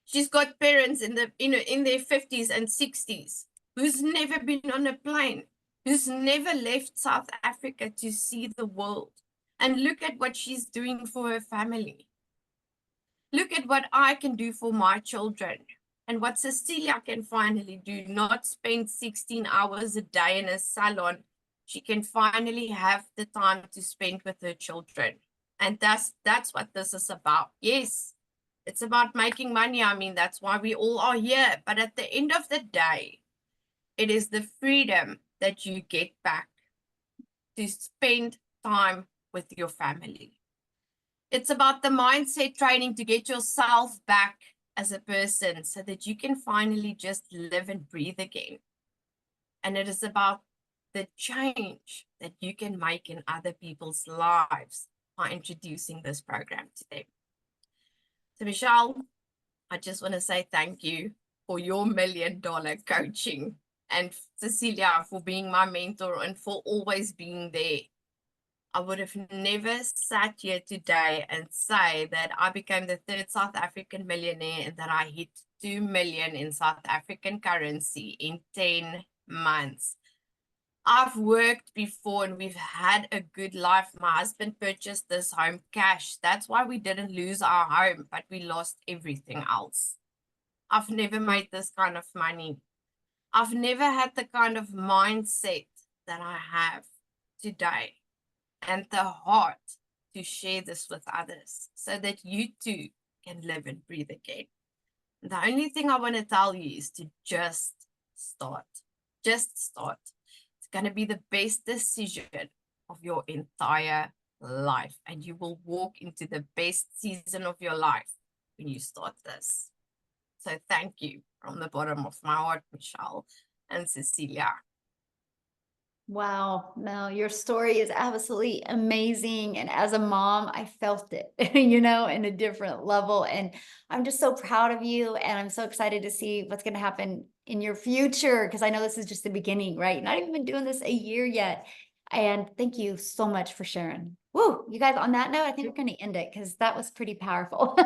She's got parents in their 50s and 60s who's never been on a plane, who's never left South Africa to see the world. And look at what she's doing for her family. Look at what I can do for my children and what Cecilia can finally do, not spend 16 hours a day in a salon. She can finally have the time to spend with her children. And that's what this is about. Yes, it's about making money. I mean, that's why we all are here. But at the end of the day, it is the freedom that you get back to spend time with your family. It's about the mindset training to get yourself back as a person so that you can finally just live and breathe again. And it is about the change that you can make in other people's lives by introducing this program to them. So Michelle, I just want to say thank you for your $1 million coaching, and Cecilia for being my mentor and for always being there. I would have never sat here today and say that I became the 3rd South African millionaire and that I hit 2 million in South African currency in 10 months. I've worked before and we've had a good life. My husband purchased this home cash. That's why we didn't lose our home, but we lost everything else. I've never made this kind of money. I've never had the kind of mindset that I have today, and the heart to share this with others so that you too can live and breathe again. The only thing I want to tell you is to just start. Just start. It's going to be the best decision of your entire life, and you will walk into the best season of your life when you start this. So thank you from the bottom of my heart, Michelle and Cecilia. Wow, Mel, your story is absolutely amazing. And as a mom, I felt it, you know, in a different level. And I'm just so proud of you. And I'm so excited to see what's going to happen in your future, because I know this is just the beginning, right? You're not even been doing this a year yet. And thank you so much for sharing. Woo, you guys, on that note, I think we're going to end it because that was pretty powerful.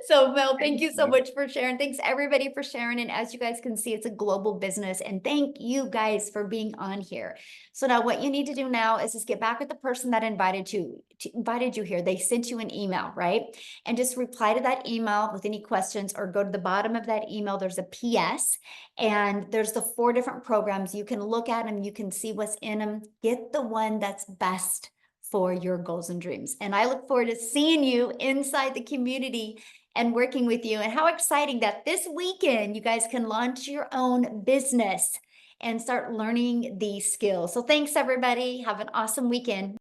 So Mel, thank you so much for sharing. Thanks everybody for sharing. And as you guys can see, it's a global business. And thank you guys for being on here. So now what you need to do now is just get back with the person that invited you here. They sent you an email, right? And just reply to that email with any questions, or go to the bottom of that email. There's a PS, and there's the 4 different programs. You can look at them. You can see what's in them. Get the one that's best for your goals and dreams. And I look forward to seeing you inside the community and working with you. And how exciting that this weekend you guys can launch your own business and start learning these skills. So thanks everybody. Have an awesome weekend.